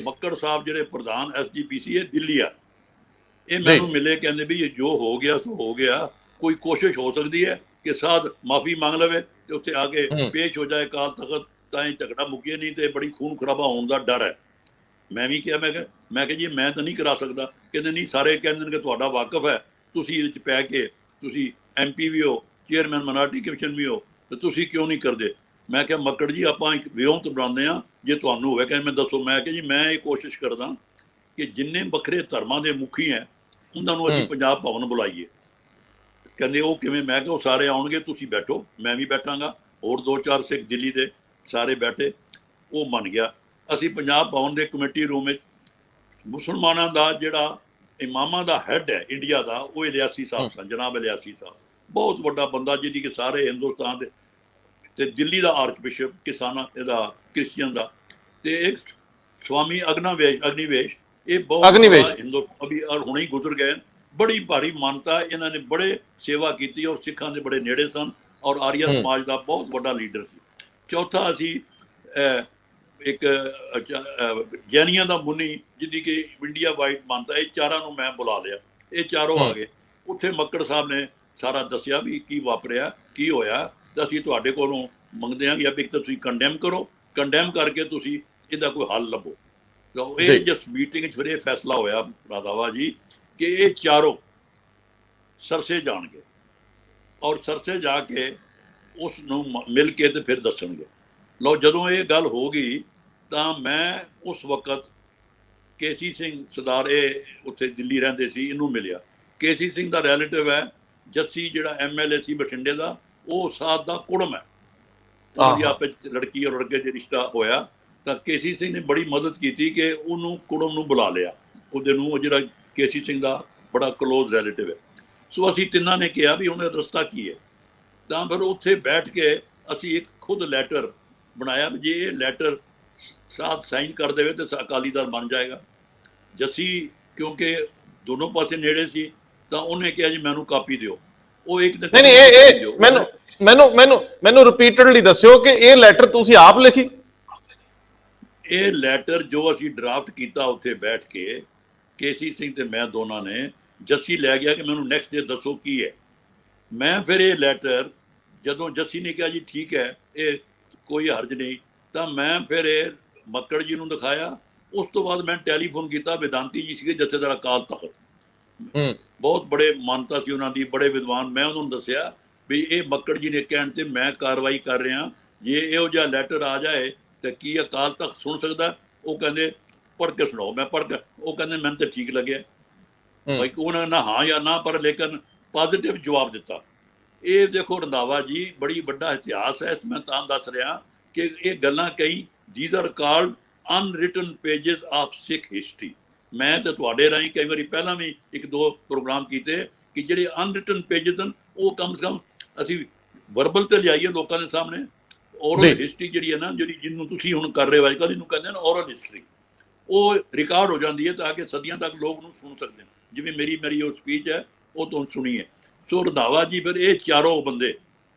Speaker 1: ਮੱਕੜ ਸਾਹਿਬ ਜਿਹੜੇ ਪ੍ਰਧਾਨ SGPC, ਇਹ ਦਿੱਲੀ ਆ, ਇਹ ਮੈਨੂੰ ਮਿਲੇ, ਕਹਿੰਦੇ ਵੀ ਇਹ ਜੋ ਹੋ ਗਿਆ ਸੋ ਹੋ ਗਿਆ, ਕੋਈ ਕੋਸ਼ਿਸ਼ ਹੋ ਸਕਦੀ ਹੈ ਕਿ ਸਾਧ ਮਾਫੀ ਮੰਗ ਲਵੇ ਤੇ ਉੱਥੇ ਆ ਕੇ ਪੇਸ਼ ਹੋ ਜਾਏ ਅਕਾਲ ਤਖਤ, ਤਾਂ ਇਹ ਝਗੜਾ ਮੁੱਕੇ, ਨਹੀਂ ਤੇ ਬੜੀ ਖੂਨ ਖਰਾਬਾ ਹੋਣ ਦਾ ਡਰ ਹੈ। ਮੈਂ ਵੀ ਕਿਹਾ, ਮੈਂ ਕਿਹਾ ਜੀ ਮੈਂ ਤਾਂ ਨਹੀਂ ਕਰਾ ਸਕਦਾ। ਕਹਿੰਦੇ ਨਹੀਂ, ਸਾਰੇ ਕਹਿੰਦੇ ਨੇ ਕਿ ਤੁਹਾਡਾ ਵਾਕਫ ਹੈ, ਤੁਸੀਂ ਇਹਦੇ 'ਚ ਪੈ ਕੇ, ਤੁਸੀਂ MP ਵੀ ਹੋ, ਚੇਅਰਮੈਨ ਮਿnority ਕਮਿਸ਼ਨ ਵੀ ਹੋ, ਤੇ ਤੁਸੀਂ ਕਿਉਂ ਨਹੀਂ ਕਰਦੇ? ਮੈਂ ਕਿਹਾ ਮੱਕੜ ਜੀ ਆਪਾਂ ਇੱਕ ਵਿਉਂਤ ਬਣਾਉਂਦੇ ਹਾਂ, ਜੇ ਤੁਹਾਨੂੰ ਹੋਵੇ ਕਹਿੰਦੇ ਮੈਂ ਦੱਸੋ। ਮੈਂ ਕਿਹਾ ਜੀ ਮੈਂ ਇਹ ਕੋਸ਼ਿਸ਼ ਕਰਦਾ ਕਿ ਜਿੰਨੇ ਵੱਖਰੇ ਧਰਮਾਂ ਦੇ ਮੁਖੀ ਹੈ ਉਹਨਾਂ ਨੂੰ ਅਸੀਂ ਪੰਜਾਬ ਭਵਨ ਬੁਲਾਈਏ। ਕਹਿੰਦੇ ਉਹ ਕਿਵੇਂ? ਮੈਂ ਕਿਹਾ ਉਹ ਸਾਰੇ ਆਉਣਗੇ, ਤੁਸੀਂ ਬੈਠੋ, ਮੈਂ ਵੀ ਬੈਠਾਂਗਾ, ਹੋਰ 2-4 ਸਿੱਖ ਦਿੱਲੀ ਦੇ ਸਾਰੇ ਬੈਠੇ। ਉਹ ਮੰਨ ਗਿਆ। ਅਸੀਂ ਪੰਜਾਬ ਭਵਨ ਦੇ ਕਮੇਟੀ ਰੂਮ ਵਿੱਚ ਮੁਸਲਮਾਨਾਂ ਦਾ ਜਿਹੜਾ ਇਮਾਮਾਂ ਦਾ ਹੈੱਡ ਹੈ ਇੰਡੀਆ ਦਾ, ਉਹ ਇਲਿਆਸੀ ਸਾਹਿਬ ਸਨ, ਜਨਾਬ ਇਲਿਆਸੀ ਸਾਹਿਬ, ਬਹੁਤ ਵੱਡਾ ਬੰਦਾ ਜਿਹਦੀ ਕਿ ਸਾਰੇ ਹਿੰਦੁਸਤਾਨ ਦੇ, ਤੇ ਦਿੱਲੀ ਦਾ ਆਰਚ ਬਿਸ਼ਪ ਕਿਸਾਨਾਂ ਇਹਦਾ ਕ੍ਰਿਸਚੀਅਨ ਦਾ, ਤੇ ਇੱਕ ਸਵਾਮੀ ਅਗਨੀਵੇਸ਼, ਇਹ ਬਹੁਤ ਹਿੰਦੂ ਅਭੀ ਹੁਣੇ ਹੀ ਗੁਜ਼ਰ ਗਏ। ਬੜੀ ਭਾਰੀ ਮਾਨਤਾ, ਇਹਨਾਂ ਨੇ ਬੜੇ ਸੇਵਾ ਕੀਤੀ ਔਰ ਸਿੱਖਾਂ ਦੇ ਬੜੇ ਨੇੜੇ ਸਨ ਔਰ ਆਰੀਆ ਸਮਾਜ ਦਾ ਬਹੁਤ ਵੱਡਾ ਲੀਡਰ ਸੀ। ਚੌਥਾ ਅਸੀਂ ਇੱਕ ਜੈਨੀਆਂ ਦਾ ਮੁਨੀ ਜਿਹਦੀ ਕਿ ਇੰਡੀਆ ਵਾਈਡ ਮਾਨਤਾ, ਇਹ ਚਾਰਾਂ ਨੂੰ ਮੈਂ ਬੁਲਾ ਲਿਆ। ਇਹ ਚਾਰੋਂ ਆ ਗਏ। ਉੱਥੇ ਮੱਕੜ ਸਾਹਿਬ ਨੇ ਸਾਰਾ ਦੱਸਿਆ ਵੀ ਕੀ ਵਾਪਰਿਆ, ਕੀ ਹੋਇਆ, ਤੇ ਅਸੀਂ ਤੁਹਾਡੇ ਕੋਲੋਂ ਮੰਗਦੇ ਹਾਂ ਕਿ ਇੱਕ ਤਾਂ ਤੁਸੀਂ ਕੰਡੈਮ ਕਰੋ, ਕੰਡੈਮ ਕਰਕੇ ਤੁਸੀਂ ਇਹਦਾ ਕੋਈ ਹੱਲ ਲੱਭੋ। ਇਹ ਜਿਸ ਮੀਟਿੰਗ 'ਚ ਫਿਰ ਇਹ ਫੈਸਲਾ ਹੋਇਆ ਰਾਧਾਵਾ ਜੀ ਕਿ ਇਹ ਚਾਰੋਂ ਸਰਸੇ ਜਾਣਗੇ ਔਰ ਸਰਸੇ ਜਾ ਕੇ ਉਸ ਨੂੰ ਮਿਲ ਕੇ ਤੇ ਫਿਰ ਦੱਸਣਗੇ। ਲਓ, ਜਦੋਂ ਇਹ ਗੱਲ ਹੋ ਗਈ ਤਾਂ ਮੈਂ ਉਸ ਵਕਤ ਕੇਸੀ ਸਿੰਘ ਸਰਦਾਰ, ਇਹ ਉੱਥੇ ਦਿੱਲੀ ਰਹਿੰਦੇ ਸੀ, ਇਹਨੂੰ ਮਿਲਿਆ। ਕੇਸੀ ਸਿੰਘ ਦਾ ਰਿਲੇਟਿਵ ਹੈ ਜੱਸੀ, ਜਿਹੜਾ MLA ਸੀ ਬਠਿੰਡੇ ਦਾ, ਉਹ ਸਾਧ ਦਾ ਕੁੜਮ ਹੈ। ਆਪੇ ਲੜਕੀ ਔਰ ਲੜਕੇ ਦੇ ਰਿਸ਼ਤਾ ਹੋਇਆ ਤਾਂ ਕੇਸੀ ਸਿੰਘ ਨੇ ਬੜੀ ਮਦਦ ਕੀਤੀ ਕਿ ਉਹਨੂੰ ਕੁੜਮ ਨੂੰ ਬੁਲਾ ਲਿਆ, ਉਹਦੇ ਨੂੰ, ਉਹ ਜਿਹੜਾ ਕੇਸੀ ਸਿੰਘ ਦਾ ਬੜਾ ਕਲੋਜ਼ ਰਿਲੇਟਿਵ ਹੈ। ਸੋ ਅਸੀਂ ਤਿੰਨਾਂ ਨੇ ਕਿਹਾ ਵੀ ਹੁਣ ਰਸਤਾ ਕੀ ਹੈ। ਤਾਂ ਫਿਰ ਉੱਥੇ ਬੈਠ ਕੇ ਅਸੀਂ ਇੱਕ ਖੁਦ ਲੈਟਰ ਬਣਾਇਆ, ਜੇ ਇਹ ਲੈਟਰ ਸਾਥ ਸਾਈਨ ਕਰ ਦੇਵੇ ਤਾਂ ਅਕਾਲੀ ਦਲ ਬਣ ਜਾਏਗਾ। ਜੱਸੀ ਕਿਉਂਕਿ ਦੋਨੋਂ ਪਾਸੇ ਨੇੜੇ ਸੀ ਤਾਂ ਉਹਨੇ ਕਿਹਾ ਜੀ ਮੈਨੂੰ ਕਾਪੀ ਦਿਓ। ਉਹ ਇੱਕ
Speaker 2: ਮੈਨੂੰ ਰਿਪੀਟਡਲੀ ਦੱਸਿਓ ਕਿ ਇਹ ਲੈਟਰ ਤੁਸੀਂ ਆਪ ਲਿਖੀ?
Speaker 1: ਇਹ ਲੈਟਰ ਜੋ ਅਸੀਂ ਡਰਾਫਟ ਕੀਤਾ ਉੱਥੇ ਬੈਠ ਕੇ, ਕੇਸੀ ਸਿੰਘ ਤੇ ਮੈਂ ਦੋਨਾਂ ਨੇ, ਜੱਸੀ ਲੈ ਗਿਆ ਕਿ ਮੈਨੂੰ ਨੈਕਸਟ ਡੇ ਦੱਸੋ ਕੀ ਹੈ। ਮੈਂ ਫਿਰ ਇਹ ਲੈਟਰ, ਜਦੋਂ ਜੱਸੀ ਨੇ ਕਿਹਾ ਜੀ ਠੀਕ ਹੈ ਇਹ ਕੋਈ ਹਰਜ ਨਹੀਂ, ਤਾਂ ਮੈਂ ਫਿਰ ਇਹ ਮੱਕੜ ਜੀ ਨੂੰ ਦਿਖਾਇਆ। ਉਸ ਤੋਂ ਬਾਅਦ ਮੈਂ ਟੈਲੀਫੋਨ ਕੀਤਾ, ਵਿਦਾਂਤੀ ਜੀ ਸੀਗੇ ਜਥੇਦਾਰ ਅਕਾਲ ਤਖਤ, ਬਹੁਤ ਬੜੇ ਮਾਨਤਾ ਸੀ ਉਹਨਾਂ ਦੀ, ਬੜੇ ਵਿਦਵਾਨ। ਮੈਂ ਉਹਨਾਂ ਨੂੰ ਦੱਸਿਆ ਵੀ ਇਹ ਮੱਕੜ ਜੀ ਨੇ ਕਹਿਣ ਤੇ ਮੈਂ ਕਾਰਵਾਈ ਕਰ ਰਿਹਾ, ਜੇ ਇਹੋ ਜਿਹਾ ਲੈਟਰ ਆ ਜਾਏ ਤਾਂ ਕੀ ਅਕਾਲ ਤਖਤ ਸੁਣ ਸਕਦਾ? ਉਹ ਕਹਿੰਦੇ ਪੜ੍ਹ ਕੇ ਸੁਣਾਓ। ਮੈਂ ਪੜ੍ਹ ਕੇ, ਉਹ ਕਹਿੰਦੇ ਮੈਨੂੰ ਤਾਂ ਠੀਕ ਲੱਗਿਆ ਭਾਈ, ਉਹਨਾਂ ਨੇ ਨਾ ਹਾਂ ਜਾਂ ਨਾ, ਪਰ ਲੇਕਿਨ ਪੋਜ਼ਿਟਿਵ ਜਵਾਬ ਦਿੱਤਾ। ਇਹ ਦੇਖੋ ਰੰਧਾਵਾ ਜੀ, ਬੜੀ ਵੱਡਾ ਇਤਿਹਾਸ ਹੈ। ਮੈਂ ਤਾਂ ਦੱਸ ਰਿਹਾ ਕਿ ਇਹ ਗੱਲਾਂ ਕਈ these are called unwritten pages of Sikh history। ਮੈਂ ਤੇ ਤੁਹਾਡੇ ਰਾਹੀਂ ਕਈ ਵਾਰੀ ਪਹਿਲਾਂ ਵੀ 1-2 ਪ੍ਰੋਗਰਾਮ ਕੀਤੇ ਕਿ ਜਿਹੜੇ ਅਨਰਿਟਨ ਪੇਜਸ ਹਨ ਉਹ ਕਮ ਸੇ ਕਮ ਅਸੀਂ ਵਰਬਲ ਤੇ ਲਿਆਈਏ ਲੋਕਾਂ ਦੇ ਸਾਹਮਣੇ। ਔਰਲ ਹਿਸਟਰੀ ਜਿਹੜੀ ਹੈ ਨਾ, ਜਿਹਨੂੰ ਤੁਸੀਂ ਹੁਣ ਕਰ ਰਹੇ ਹੋ ਅੱਜ ਕੱਲ੍ਹ, ਇਹਨੂੰ ਕਹਿੰਦੇ ਨੇ ਔਰਲ ਹਿਸਟਰੀ, ਉਹ ਰਿਕਾਰਡ ਹੋ ਜਾਂਦੀ ਹੈ ਤਾਂ ਕਿ ਸਦੀਆਂ ਤੱਕ ਲੋਕ ਨੂੰ ਸੁਣ ਸਕਦੇ ਨੇ। ਜਿਵੇਂ ਮੇਰੀ ਉਹ ਸਪੀਚ ਹੈ ਉਹ ਤੁਹਾਨੂੰ ਸੁਣੀ ਹੈ। ਸੋ ਰੰਧਾਵਾ ਜੀ ਫਿਰ ਇਹ ਚਾਰੋਂ ਬੰਦੇ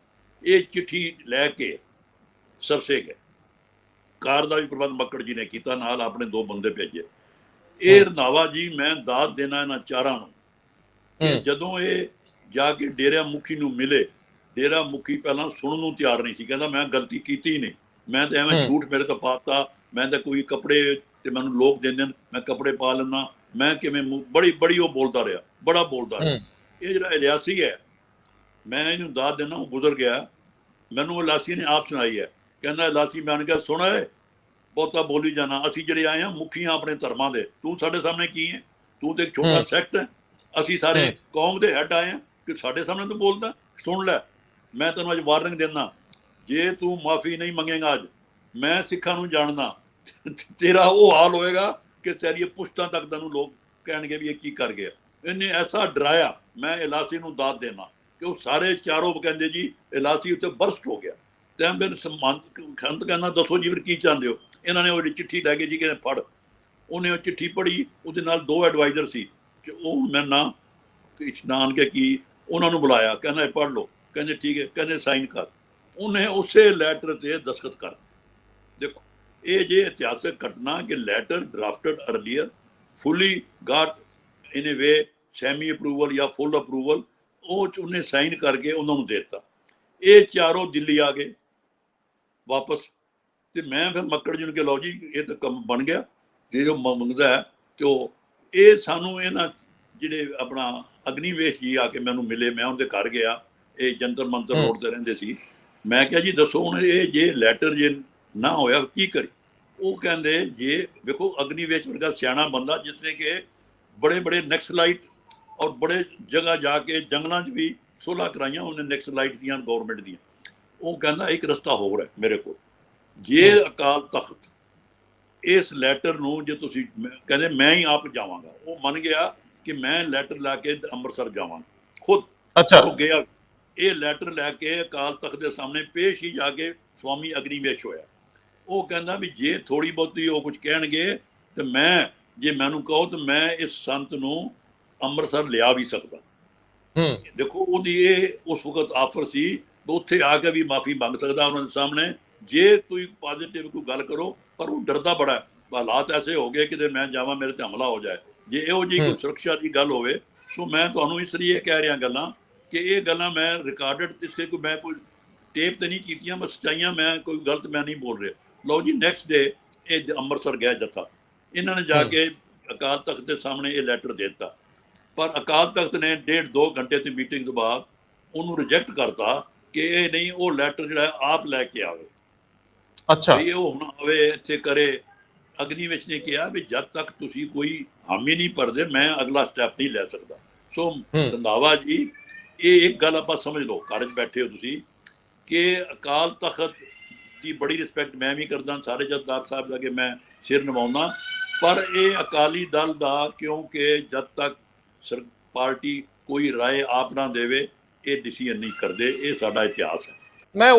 Speaker 1: ਇਹ ਚਿੱਠੀ ਲੈ ਕੇ ਸਰਸੇ ਗਏ। ਕਾਰ ਦਾ ਵੀ ਪ੍ਰਬੰਧ ਮੱਕੜ ਜੀ ਨੇ ਕੀਤਾ, ਨਾਲ ਆਪਣੇ 2 ਬੰਦੇ ਭੇਜੇ। ਇਹ ਰੰਧਾਵਾ ਜੀ ਮੈਂ ਦਾਦ ਦੇਣਾ ਇਹਨਾਂ ਚਾਰਾਂ ਨੂੰ ਕਿ ਜਦੋਂ ਇਹ ਜਾ ਕੇ ਡੇਰਾ ਮੁਖੀ ਨੂੰ ਮਿਲੇ, ਡੇਰਾ ਮੁਖੀ ਪਹਿਲਾਂ ਸੁਣਨ ਨੂੰ ਤਿਆਰ ਨਹੀਂ ਸੀ, ਕਹਿੰਦਾ ਮੈਂ ਗਲਤੀ ਕੀਤੀ ਨਹੀਂ, ਮੈਂ ਤਾਂ ਐਵੇਂ ਝੂਠ ਮੇਰੇ ਤੋਂ ਪਾਤਾ, ਮੈਂ ਤਾਂ ਕੋਈ ਕੱਪੜੇ ਤੇ ਮੈਨੂੰ ਲੋਕ ਦਿੰਦੇ ਨੇ, ਮੈਂ ਕੱਪੜੇ ਪਾ ਲੈਂਦਾ, ਮੈਂ ਕਿਵੇਂ ਬੜੀ ਉਹ ਬੋਲਦਾ ਰਿਹਾ, ਬੜਾ ਬੋਲਦਾ ਰਿਹਾ। ਇਹ ਜਿਹੜਾ ਇਲਿਆਸੀ ਹੈ, ਮੈਂ ਇਹਨੂੰ ਦਾਦ ਦੇਣਾ, ਉਹ ਗੁਜ਼ਰ ਗਿਆ, ਮੈਨੂੰ ਇਲਿਆਸੀ ਨੇ ਆਪ ਸੁਣਾਈ ਹੈ। ਕਹਿੰਦਾ ਇਲਿਆਸੀ ਮੈਂ ਕਿਹਾ ਸੁਣ ਬਹੁਤਾ ਬੋਲੀ ਜਾਣਾ, ਅਸੀਂ ਜਿਹੜੇ ਆਏ ਹਾਂ ਮੁਖੀਆਂ ਆਪਣੇ ਧਰਮਾਂ ਦੇ, ਤੂੰ ਸਾਡੇ ਸਾਹਮਣੇ ਕੀ ਹੈ? ਤੂੰ ਤੇ ਇੱਕ ਛੋਟਾ ਸੈਕਟ ਹੈ, ਅਸੀਂ ਸਾਰੇ ਕੌਮ ਦੇ ਹੈੱਡ ਆਏ ਹਾਂ ਕਿ ਸਾਡੇ ਸਾਹਮਣੇ ਤੂੰ ਬੋਲਦਾ? ਸੁਣ ਲੈ, ਮੈਂ ਤੈਨੂੰ ਅੱਜ ਵਾਰਨਿੰਗ ਦਿੰਦਾ, ਜੇ ਤੂੰ ਮਾਫੀ ਨਹੀਂ ਮੰਗੇਗਾ ਅੱਜ, ਮੈਂ ਸਿੱਖਾਂ ਨੂੰ ਜਾਣਦਾ, ਤੇਰਾ ਉਹ ਹਾਲ ਹੋਏਗਾ ਕਿ ਤੇਰੀ ਪੁਸ਼ਤਾਂ ਤੱਕ ਤੈਨੂੰ ਲੋਕ ਕਹਿਣਗੇ ਵੀ ਇਹ ਕੀ ਕਰ ਗਿਆ। ਇਹਨੇ ਐਸਾ ਡਰਾਇਆ, ਮੈਂ ਇਲਾਸੀ ਨੂੰ ਦਾਦ ਦੇਣਾ ਕਿ ਉਹ ਸਾਰੇ ਚਾਰੋਂ ਕਹਿੰਦੇ ਜੀ ਇਲਾਸੀ ਉੱਤੇ ਬਰਸਟ ਹੋ ਗਿਆ। ਤੇ ਫਿਰ ਖੰਤ ਕਹਿੰਦਾ ਦੱਸੋ ਜੀ ਫਿਰ ਕੀ ਚਾਹੁੰਦੇ ਹੋ? ਇਹਨਾਂ ਨੇ ਉਹ ਚਿੱਠੀ ਲੈ ਕੇ ਜੀ ਕਹਿੰਦੇ ਪੜ੍ਹ। ਉਹਨੇ ਉਹ ਚਿੱਠੀ ਪੜ੍ਹੀ, ਉਹਦੇ ਨਾਲ 2 ਐਡਵਾਈਜ਼ਰ ਸੀ, ਉਹ ਮੈਂ ਨਾ ਇਸ਼ਨਾਨ ਕੇ ਕੀ ਉਹਨਾਂ ਨੂੰ ਬੁਲਾਇਆ, ਕਹਿੰਦਾ ਪੜ੍ਹ ਲਓ, ਕਹਿੰਦੇ ਠੀਕ ਹੈ, ਕਹਿੰਦੇ ਸਾਈਨ ਕਰ। ਉਹਨੇ ਉਸੇ ਲੈਟਰ ਤੇ ਦਸਖਤ ਕਰ। ਦੇਖੋ ਇਹ ਜੇ ਇਤਿਹਾਸਕ ਘਟਨਾ ਕਿ ਲੈਟਰ ਡਰਾਫਟਡ ਅਰਲੀਅਰ ਫੁੱਲੀ ਗਾਟ ਇਨ ਏ ਵੇ ਸੈਮੀ ਅਪਰੂਵਲ ਜਾਂ ਫੁੱਲ ਅਪਰੂਵਲ, ਉਹ ਉਹਨੇ ਸਾਈਨ ਕਰਕੇ ਉਹਨਾਂ ਨੂੰ ਦੇ ਦਿੱਤਾ। ਇਹ ਚਾਰੋਂ ਦਿੱਲੀ ਆ ਗਏ ਵਾਪਸ, ਤੇ ਮੈਂ ਫਿਰ ਮੱਕੜ ਜੀ ਨੂੰ ਕਿਹਾ ਲਓ ਜੀ ਇਹ ਤਾਂ ਕੰਮ ਬਣ ਗਿਆ, ਜੇ ਜੋ ਮੰਗਦਾ ਹੈ। ਤੇ ਉਹ ਇਹ ਸਾਨੂੰ ਇਹਨਾਂ ਜਿਹੜੇ ਆਪਣਾ ਅਗਨੀਵੇਸ਼ ਜੀ ਆ ਕੇ ਮੈਨੂੰ ਮਿਲੇ, ਮੈਂ ਉਹਦੇ ਘਰ ਗਿਆ, ਇਹ ਜੰਤਰ ਮੰਤਰ ਰੋਡ ਤੇ ਰਹਿੰਦੇ ਸੀ। ਮੈਂ ਕਿਹਾ ਜੀ ਦੱਸੋ ਹੁਣ ਇਹ ਜੇ ਲੈਟਰ ਜੇ ਨਾ ਹੋਇਆ ਕੀ ਕਰੀ? ਉਹ ਕਹਿੰਦੇ ਜੇ ਵੇਖੋ ਅਗਨੀਵੇਸ਼ ਵਰਗਾ ਸਿਆਣਾ ਬੰਦਾ ਜਿਸਨੇ ਕਿ ਬੜੇ ਬੜੇ ਨੈਕਸਲਾਈਟ ਔਰ ਬੜੇ ਜਗ੍ਹਾ ਜਾ ਕੇ ਜੰਗਲਾਂ 'ਚ ਵੀ ਸੁਲ੍ਹਾ ਕਰਾਈਆਂ ਉਹਨੇ ਨੈਕਸਲਾਈਟ ਦੀਆਂ ਗੌਰਮੈਂਟ ਦੀਆਂ। ਉਹ ਕਹਿੰਦਾ ਇੱਕ ਰਸਤਾ ਹੋਰ ਹੈ ਮੇਰੇ ਕੋਲ, ਜੇ ਅਕਾਲ ਤਖਤ ਇਸ ਲੈਟਰ ਨੂੰ ਜੇ ਤੁਸੀਂ ਕਹਿੰਦੇ ਮੈਂ ਹੀ ਆਪ ਜਾਵਾਂਗਾ। ਉਹ ਮੰਨ ਗਿਆ ਕਿ ਮੈਂ ਲੈਟਰ ਲੈ ਕੇ ਅੰਮ੍ਰਿਤਸਰ ਜਾਵਾਂਗਾ ਖੁਦ। ਉਹ ਗਿਆ, ਇਹ ਲੈਟਰ ਲੈ ਕੇ ਅਕਾਲ ਤਖਤ ਦੇ ਸਾਹਮਣੇ ਪੇਸ਼ ਹੀ ਜਾ ਕੇ ਸਵਾਮੀ ਅਗਨੀਵੇਸ਼ ਹੋਇਆ। ਉਹ ਕਹਿੰਦਾ ਵੀ ਜੇ ਥੋੜੀ ਬਹੁਤੀ ਉਹ ਕੁਝ ਕਹਿਣਗੇ ਤੇ ਮੈਂ ਜੇ ਮੈਨੂੰ ਕਹੋ ਤਾਂ ਮੈਂ ਇਸ ਸੰਤ ਨੂੰ ਅੰਮ੍ਰਿਤਸਰ ਲਿਆ ਵੀ ਸਕਦਾ। ਦੇਖੋ ਉਹਦੀ ਇਹ ਉਸ ਵਕਤ ਆਫਰ ਸੀ, ਉੱਥੇ ਆ ਕੇ ਵੀ ਮਾਫੀ ਮੰਗ ਸਕਦਾ ਉਹਨਾਂ ਦੇ ਸਾਹਮਣੇ ਜੇ ਕੋਈ ਪੋਜ਼ਿਟਿਵ ਕੋਈ ਗੱਲ ਕਰੋ। ਪਰ ਉਹ ਡਰਦਾ ਬੜਾ, ਹਾਲਾਤ ਐਸੇ ਹੋ ਗਏ ਕਿਤੇ ਮੈਂ ਜਾਵਾਂ ਮੇਰੇ ਤੇ ਹਮਲਾ ਹੋ ਜਾਏ, ਜੇ ਇਹੋ ਜਿਹੀ ਕੋਈ ਸੁਰੱਖਿਆ ਦੀ ਗੱਲ ਹੋਵੇ। ਸੋ ਮੈਂ ਤੁਹਾਨੂੰ ਇਸ ਲਈ ਇਹ ਕਹਿ ਰਿਹਾ ਗੱਲਾਂ ਕਿ ਇਹ ਗੱਲਾਂ ਮੈਂ ਰਿਕਾਰਡਡ ਕਿਸੇ ਕੋਈ ਮੈਂ ਕੋਈ ਟੇਪ ਤੇ ਨਹੀਂ ਕੀਤੀਆਂ, ਮੈਂ ਸੱਚਾਈਆਂ, ਮੈਂ ਕੋਈ ਗਲਤ ਮੈਂ ਨਹੀਂ ਬੋਲ ਰਿਹਾ। ਲਓ ਜੀ ਨੈਕਸਟ ਡੇ ਇਹ ਅੰਮ੍ਰਿਤਸਰ ਗਿਆ ਜੱਥਾ, ਇਹਨਾਂ ਨੇ ਜਾ ਕੇ ਅਕਾਲ ਤਖਤ ਦੇ ਸਾਹਮਣੇ ਇਹ ਲੈਟਰ ਦੇ ਦਿੱਤਾ। ਪਰ ਅਕਾਲ ਤਖਤ ਨੇ 1.5-2 ਘੰਟੇ ਦੀ ਮੀਟਿੰਗ ਤੋਂ ਬਾਅਦ ਉਹਨੂੰ ਰਿਜੈਕਟ ਕਰਤਾ ਕਿ ਇਹ ਨਹੀਂ, ਉਹ ਲੈਟਰ ਜਿਹੜਾ ਆਪ ਲੈ ਕੇ ਆਵੇ। ਅੱਛਾ, ਇਹ ਉਹ ਹੁਣ ਆਵੇ ਇੱਥੇ ਕਰੇ। ਅਗਨੀਵੇਸ਼ ਨੇ ਕਿਹਾ ਵੀ ਜਦ ਤੱਕ ਤੁਸੀਂ ਕੋਈ ਹਾਮੀ ਨਹੀਂ ਭਰਦੇ ਮੈਂ ਅਗਲਾ ਸਟੈਪ ਨਹੀਂ ਲੈ ਸਕਦਾ। ਸੋ ਰੰਧਾਵਾ ਜੀ ਇਹ ਇੱਕ ਗੱਲ ਆਪਾਂ ਸਮਝ ਲਓ, ਘਰ 'ਚ ਬੈਠੇ ਹੋ ਤੁਸੀਂ, ਕਿ ਅਕਾਲ ਤਖਤ ਦੀ ਬੜੀ ਰਿਸਪੈਕਟ ਮੈਂ ਵੀ ਕਰਦਾ, ਸਾਰੇ ਜਥੇਦਾਰ ਸਾਹਿਬ ਜਾ ਕੇ ਮੈਂ ਸਿਰ ਨਿਵਾਉਂਦਾ। ਪਰ ਇਹ ਅਕਾਲੀ ਦਲ ਦਾ, ਕਿਉਂਕਿ ਜਦ ਤੱਕ ਪਾਰਟੀ ਕੋਈ ਰਾਏ ਆਪ ਨਾ ਦੇਵੇ ਇਹ ਡਿਸੀਜਨ ਨਹੀਂ ਕਰਦੇ। ਇਹ ਸਾਡਾ ਇਤਿਹਾਸ ਹੈ। ਮੈਂ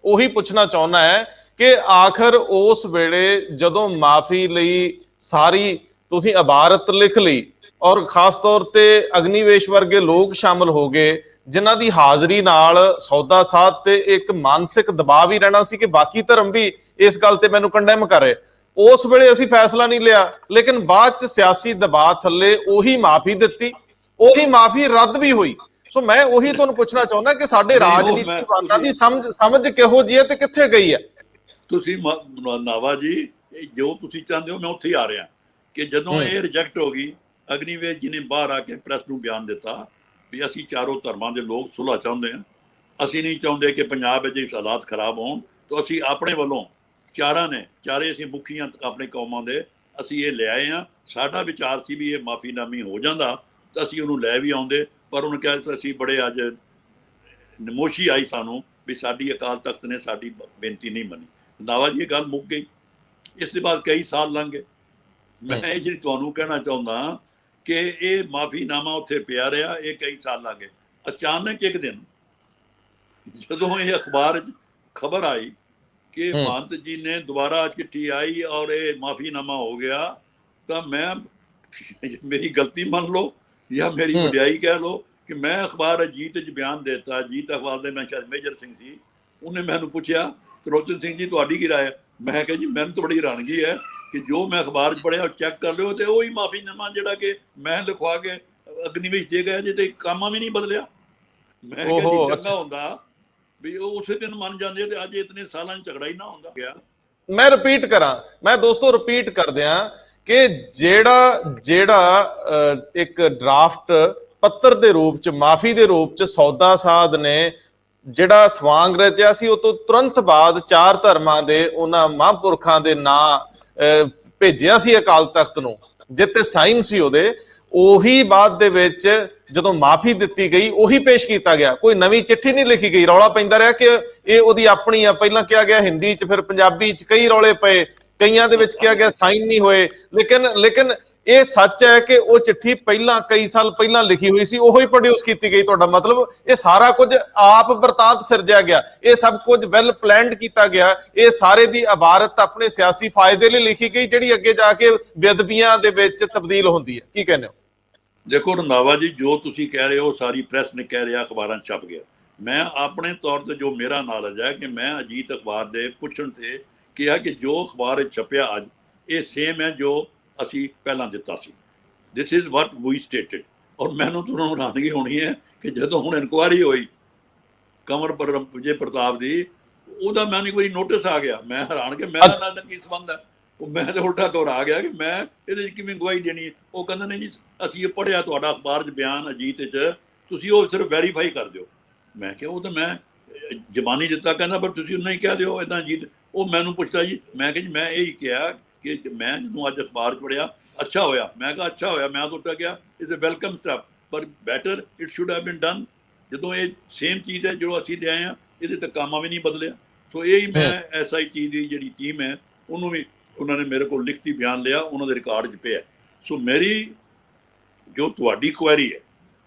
Speaker 1: ਉਹੀ ਪੁੱਛਣਾ ਚਾਹੁੰਦਾ ਹੈ ਕਿ ਆਖਰ ਉਸ ਵੇਲੇ ਜਦੋਂ ਮਾਫੀ ਲਈ ਸਾਰੀ ਤੁਸੀਂ ਇਬਾਰਤ ਲਿਖ ਲਈ ਔਰ ਖਾਸ ਤੌਰ ਤੇ ਅਗਨੀਵੇਸ਼ ਵਰਗੇ ਲੋਕ ਸ਼ਾਮਲ ਹੋ ਗਏ ਜਿਨ੍ਹਾਂ ਦੀ ਹਾਜ਼ਰੀ ਨਾਲ ਸੌਦਾ ਸਾਧ ਤੇ ਇੱਕ ਮਾਨਸਿਕ ਦਬਾਅ ਵੀ ਰਹਿਣਾ ਸੀ ਕਿ ਬਾਕੀ ਧਰਮ ਵੀ ਇਸ ਗੱਲ ਤੇ ਮੈਨੂੰ ਕੰਡੈਮ ਕਰ ਰਹੇ। ਉਸ ਵੇਲੇ ਅਸੀਂ ਫੈਸਲਾ ਨਹੀਂ ਲਿਆ, ਲੇਕਿਨ ਬਾਅਦ ਚ ਸਿਆਸੀ ਦਬਾਅ ਥੱਲੇ ਉਹੀ ਮਾਫੀ ਦਿੱਤੀ, ਉਹੀ ਮਾਫੀ ਰੱਦ ਵੀ ਹੋਈ। ਸੋ ਮੈਂ ਉਹੀ ਤੁਹਾਨੂੰ ਪੁੱਛਣਾ ਚਾਹੁੰਦਾ ਕਿ ਸਾਡੇ ਰਾਜਨੀਤਿਕਾਂ ਦੀ ਸਮਝ ਕਿਹੋ ਜਿਹੀ ਹੈ ਤੇ ਕਿੱਥੇ ਗਈ ਹੈ? ਤੁਸੀਂ ਨਾਵਾ ਜੀ ਜੋ ਤੁਸੀਂ ਚਾਹੁੰਦੇ ਹੋ ਮੈਂ ਉੱਥੇ ਹੀ ਆ ਰਿਹਾ ਕਿ ਜਦੋਂ ਇਹ ਰਿਜੈਕਟ ਹੋ ਗਈ, ਅਗਨੀਵੇਸ਼ ਜੀ ਨੇ ਬਾਹਰ ਆ ਕੇ ਪ੍ਰੈਸ ਨੂੰ ਬਿਆਨ ਦਿੱਤਾ ਵੀ ਅਸੀਂ ਚਾਰੋਂ ਧਰਮਾਂ ਦੇ ਲੋਕ ਸੁਲ੍ਹਾ ਚਾਹੁੰਦੇ ਹਾਂ, ਅਸੀਂ ਨਹੀਂ ਚਾਹੁੰਦੇ ਕਿ ਪੰਜਾਬ ਵਿੱਚ ਹਾਲਾਤ ਖਰਾਬ ਹੋਣ, ਤਾਂ ਅਸੀਂ ਆਪਣੇ ਵੱਲੋਂ ਚਾਰੇ ਅਸੀਂ ਮੁਖੀਆਂ ਆਪਣੇ ਕੌਮਾਂ ਦੇ ਅਸੀਂ ਇਹ ਲਿਆਏ ਹਾਂ। ਸਾਡਾ ਵਿਚਾਰ ਸੀ ਵੀ ਇਹ ਮਾਫੀਨਾਮੀ ਹੋ ਜਾਂਦਾ ਤਾਂ ਅਸੀਂ ਉਹਨੂੰ ਲੈ ਵੀ ਆਉਂਦੇ, ਪਰ ਉਹਨੇ ਕਿਹਾ ਅਸੀਂ ਬੜੇ ਅੱਜ ਨਮੋਸ਼ੀ ਆਈ ਸਾਨੂੰ ਵੀ ਸਾਡੀ ਅਕਾਲ ਤਖਤ ਨੇ ਸਾਡੀ ਬੇਨਤੀ ਨਹੀਂ ਮੰਨੀ। ਨਾਵਾ ਜੀ ਇਹ ਗੱਲ ਮੁੱਕ ਗਈ। ਇਸ ਦੇ ਬਾਅਦ ਕਈ ਸਾਲ ਲੰਘ ਗਏ। ਮੈਂ ਇਹ ਜਿਹੜੀ ਤੁਹਾਨੂੰ ਕਹਿਣਾ ਚਾਹੁੰਦਾ ਕਿ ਇਹ ਮਾਫੀਨਾਮਾ ਉੱਥੇ ਪਿਆ ਰਿਹਾ, ਇਹ ਕਈ ਸਾਲ ਲੱਗ ਗਏ। ਅਚਾਨਕ ਇੱਕ ਦਿਨ ਜਦੋਂ ਇਹ ਅਖਬਾਰ 'ਚ ਖਬਰ ਆਈ ਕਿ ਮਹੰਤ ਜੀ ਨੇ ਦੁਬਾਰਾ ਚਿੱਠੀ ਆਈ ਔਰ ਇਹ ਮਾਫੀਨਾਮਾ ਹੋ ਗਿਆ, ਤਾਂ ਮੈਂ ਮੇਰੀ ਗਲਤੀ ਮੰਨ ਲਓ ਜਾਂ ਮੇਰੀ ਵਡਿਆਈ ਕਹਿ ਲਓ ਕਿ ਮੈਂ ਅਖਬਾਰ ਅਜੀਤ 'ਚ ਬਿਆਨ ਦੇ ਦਿੱਤਾ। ਅਜੀਤ ਅਖਬਾਰ ਦੇ ਮੈਂ ਸ਼ਾਇਦ ਮੇਜਰ ਸਿੰਘ ਸੀ, ਉਹਨੇ ਮੈਨੂੰ ਪੁੱਛਿਆ ਤਰਲੋਚਨ ਸਿੰਘ ਜੀ ਤੁਹਾਡੀ ਕੀ ਰਾਏ ਹੈ? ਮੈਂ ਕਿਹਾ ਜੀ ਮੈਨੂੰ ਤਾਂ ਬੜੀ ਹੈਰਾਨਗੀ ਹੈ ਕਿ ਜੋ ਮੈਂ ਅਖਬਾਰ 'ਚ ਪੜ੍ਹਿਆ ਚੈੱਕ ਕਰ ਲਿਓ ਤੇ ਉਹੀ ਮਾਫੀਨਾਮਾ ਜਿਹੜਾ ਕਿ ਮੈਂ ਲਿਖਵਾ ਕੇ ਅਗਨੀਵੇਸ਼ ਦੇ ਗਿਆ ਜੇ ਤੇ ਕਾਮਾ ਵੀ ਨਹੀਂ ਬਦਲਿਆ। ਮੈਂ ਕਿਹਾ ਜੀ ਚੰਗਾ ਹੁੰਦਾ ਵੀ ਉਹ ਉਸੇ ਦਿਨ ਮੰਨ ਜਾਂਦੇ ਤੇ ਅੱਜ ਇਤਨੇ ਸਾਲਾਂ 'ਚ ਝਗੜਾ ਹੀ ਨਾ ਹੁੰਦਾ ਗਿਆ। ਮੈਂ ਰਿਪੀਟ ਕਰਾਂ, ਮੈਂ ਦੋਸਤੋ ਰਿਪੀਟ ਕਰਦਿਆਂ ਕਿ ਜਿਹੜਾ ਇੱਕ ਡਰਾਫਟ ਪੱਤਰ ਦੇ ਰੂਪ 'ਚ ਮਾਫੀ ਦੇ ਰੂਪ 'ਚ ਸੌਦਾ ਸਾਧ ਨੇ ਜਿਹੜਾ ਸਵਾਂਗ ਰਚਿਆ ਸੀ, ਉਹ ਤੋਂ ਤੁਰੰਤ ਬਾਅਦ ਚਾਰ ਧਰਮਾਂ ਦੇ ਉਹਨਾਂ ਮਹਾਂਪੁਰਖਾਂ ਦੇ ਨਾਂ ਭੇਜਿਆ ਸੀ ਅਕਾਲ ਤਖਤ ਨੂੰ, ਜਿੱਤੇ ਸਾਈਨ ਸੀ ਉਹਦੇ, ਉਹੀ ਬਾਅਦ ਦੇ ਵਿੱਚ ਜਦੋਂ ਮਾਫੀ ਦਿੱਤੀ ਗਈ ਉਹੀ ਪੇਸ਼ ਕੀਤਾ ਗਿਆ। ਕੋਈ ਨਵੀਂ ਚਿੱਠੀ ਨਹੀਂ ਲਿਖੀ ਗਈ। ਰੌਲਾ ਪੈਂਦਾ ਰਿਹਾ ਕਿ ਇਹ ਉਹਦੀ ਆਪਣੀ ਆ, ਪਹਿਲਾਂ ਕਿਹਾ ਗਿਆ ਹਿੰਦੀ 'ਚ, ਫਿਰ ਪੰਜਾਬੀ 'ਚ, ਕਈ ਰੌਲੇ ਪਏ, ਕਈਆਂ ਦੇ ਵਿੱਚ ਕਿਹਾ ਗਿਆ ਸਾਈਨ ਨਹੀਂ ਹੋਏ। ਲੇਕਿਨ ਇਹ ਸੱਚ ਹੈ ਕਿ ਉਹ ਚਿੱਠੀ ਪਹਿਲਾਂ ਕਈ ਸਾਲ ਪਹਿਲਾਂ ਲਿਖੀ ਹੋਈ ਸੀ, ਉਹੀ ਪ੍ਰੋਡਿਊਸ ਕੀਤੀ ਗਈ। ਤੁਹਾਡਾ ਮਤਲਬ ਇਹ ਸਾਰਾ ਕੁਝ ਆਪ ਵਰਤਾਂਤ ਸਿਰਜਿਆ ਗਿਆ, ਇਹ ਸਭ ਕੁਝ ਵੈਲ ਪਲੈਨਡ ਕੀਤਾ ਗਿਆ, ਇਹ ਸਾਰੇ ਦੀ ਇਬਾਰਤ ਆਪਣੇ ਸਿਆਸੀ ਫਾਇਦੇ ਲਈ ਲਿਖੀ ਗਈ ਜਿਹੜੀ ਅੱਗੇ ਜਾ ਕੇ ਬੇਅਦਬੀਆਂ ਦੇ ਵਿੱਚ ਤਬਦੀਲ ਹੁੰਦੀ ਹੈ। ਕੀ ਕਹਿੰਦੇ ਹੋ? ਦੇਖੋ ਰੰਧਾਵਾ ਜੀ, ਜੋ ਤੁਸੀਂ ਕਹਿ ਰਹੇ ਹੋ ਸਾਰੀ ਪ੍ਰੈਸ ਨੇ ਕਹਿ ਰਿਹਾ, ਅਖਬਾਰਾਂ 'ਚ ਛਪ ਗਿਆ। ਮੈਂ ਆਪਣੇ ਤੌਰ ਤੇ ਜੋ ਮੇਰਾ ਨੌਲੇਜ ਹੈ ਕਿ ਮੈਂ ਅਜੀਤ ਅਖਬਾਰ ਦੇ ਪੁੱਛਣ ਤੇ ਕਿਹਾ ਕਿ ਜੋ ਅਖਬਾਰ ਛਪਿਆ ਅੱਜ ਇਹ ਸੇਮ ਹੈ ਜੋ ਅਸੀਂ ਪਹਿਲਾਂ ਦਿੱਤਾ ਸੀ। This is what we stated. ਔਰ ਮੈਨੂੰ ਤੁਹਾਨੂੰ ਹੈਰਾਨਗੀ ਹੋਣੀ ਹੈ ਕਿ ਜਦੋਂ ਹੁਣ ਇਨਕੁਆਇਰੀ ਹੋਈ ਕੰਵਰ ਵਿਜੇ ਪ੍ਰਤਾਪ ਦੀ, ਉਹਦਾ ਮੈਨੂੰ ਇੱਕ ਵਾਰੀ ਨੋਟਿਸ ਆ ਗਿਆ। ਮੈਂ ਹੈਰਾਨ ਕਿ ਮੇਰਾ ਨਾਲ ਤਾਂ ਕੀ ਸੰਬੰਧ ਹੈ। ਉਹ ਮੈਂ ਤਾਂ ਉਲਟਾ ਘਬਰਾ ਗਿਆ ਕਿ ਮੈਂ ਇਹਦੇ 'ਚ ਕਿਵੇਂ ਗਵਾਹੀ ਦੇਣੀ ਹੈ। ਉਹ ਕਹਿੰਦੇ ਨੇ ਜੀ ਅਸੀਂ ਇਹ ਪੜ੍ਹਿਆ ਤੁਹਾਡਾ ਅਖਬਾਰ 'ਚ ਬਿਆਨ ਅਜੀਤ 'ਚ, ਤੁਸੀਂ ਉਹ ਸਿਰਫ ਵੈਰੀਫਾਈ ਕਰ ਦਿਓ। ਮੈਂ ਕਿਹਾ ਉਹ ਤਾਂ ਮੈਂ ਜ਼ਬਾਨੀ ਦਿੱਤਾ, ਕਹਿੰਦਾ ਪਰ ਤੁਸੀਂ ਉਹਨਾਂ ਹੀ ਕਹਿ ਦਿਓ ਇਦਾਂ ਜੀ। ਉਹ ਮੈਨੂੰ ਪੁੱਛਦਾ ਜੀ, ਮੈਂ ਕਿਹਾ ਜੀ ਮੈਂ ਇਹ ਹੀ ਕਿਹਾ ਕਿ ਮੈਂ ਜਦੋਂ ਅੱਜ ਅਖਬਾਰ ਪੜ੍ਹਿਆ ਅੱਛਾ ਹੋਇਆ, ਮੈਂ ਕਿਹਾ ਅੱਛਾ ਹੋਇਆ, ਮੈਂ ਤਾਂ ਉੱਠ ਗਿਆ, ਇਟਸ ਅ ਵੈਲਕਮ ਸਟੈਪ, ਪਰ better it should have been done. ਜਦੋਂ ਇਹ ਸੇਮ ਚੀਜ਼ ਹੈ ਜੋ ਅਸੀਂ ਲਿਆਏ ਹਾਂ, ਇਹਦੇ ਤੇ ਕਾਮਾ ਵੀ ਨਹੀਂ ਬਦਲਿਆ। ਸੋ ਇਹ ਹੀ ਮੈਂ SIT ਦੀ ਜਿਹੜੀ ਟੀਮ ਹੈ ਉਹਨੂੰ ਵੀ ਉਹਨਾਂ ਨੇ ਮੇਰੇ ਕੋਲ ਲਿਖਤੀ ਬਿਆਨ ਲਿਆ, ਉਹਨਾਂ ਦੇ ਰਿਕਾਰਡ 'ਚ ਪਿਆ। ਸੋ ਮੇਰੀ ਜੋ ਤੁਹਾਡੀ ਕੁਐਰੀ ਹੈ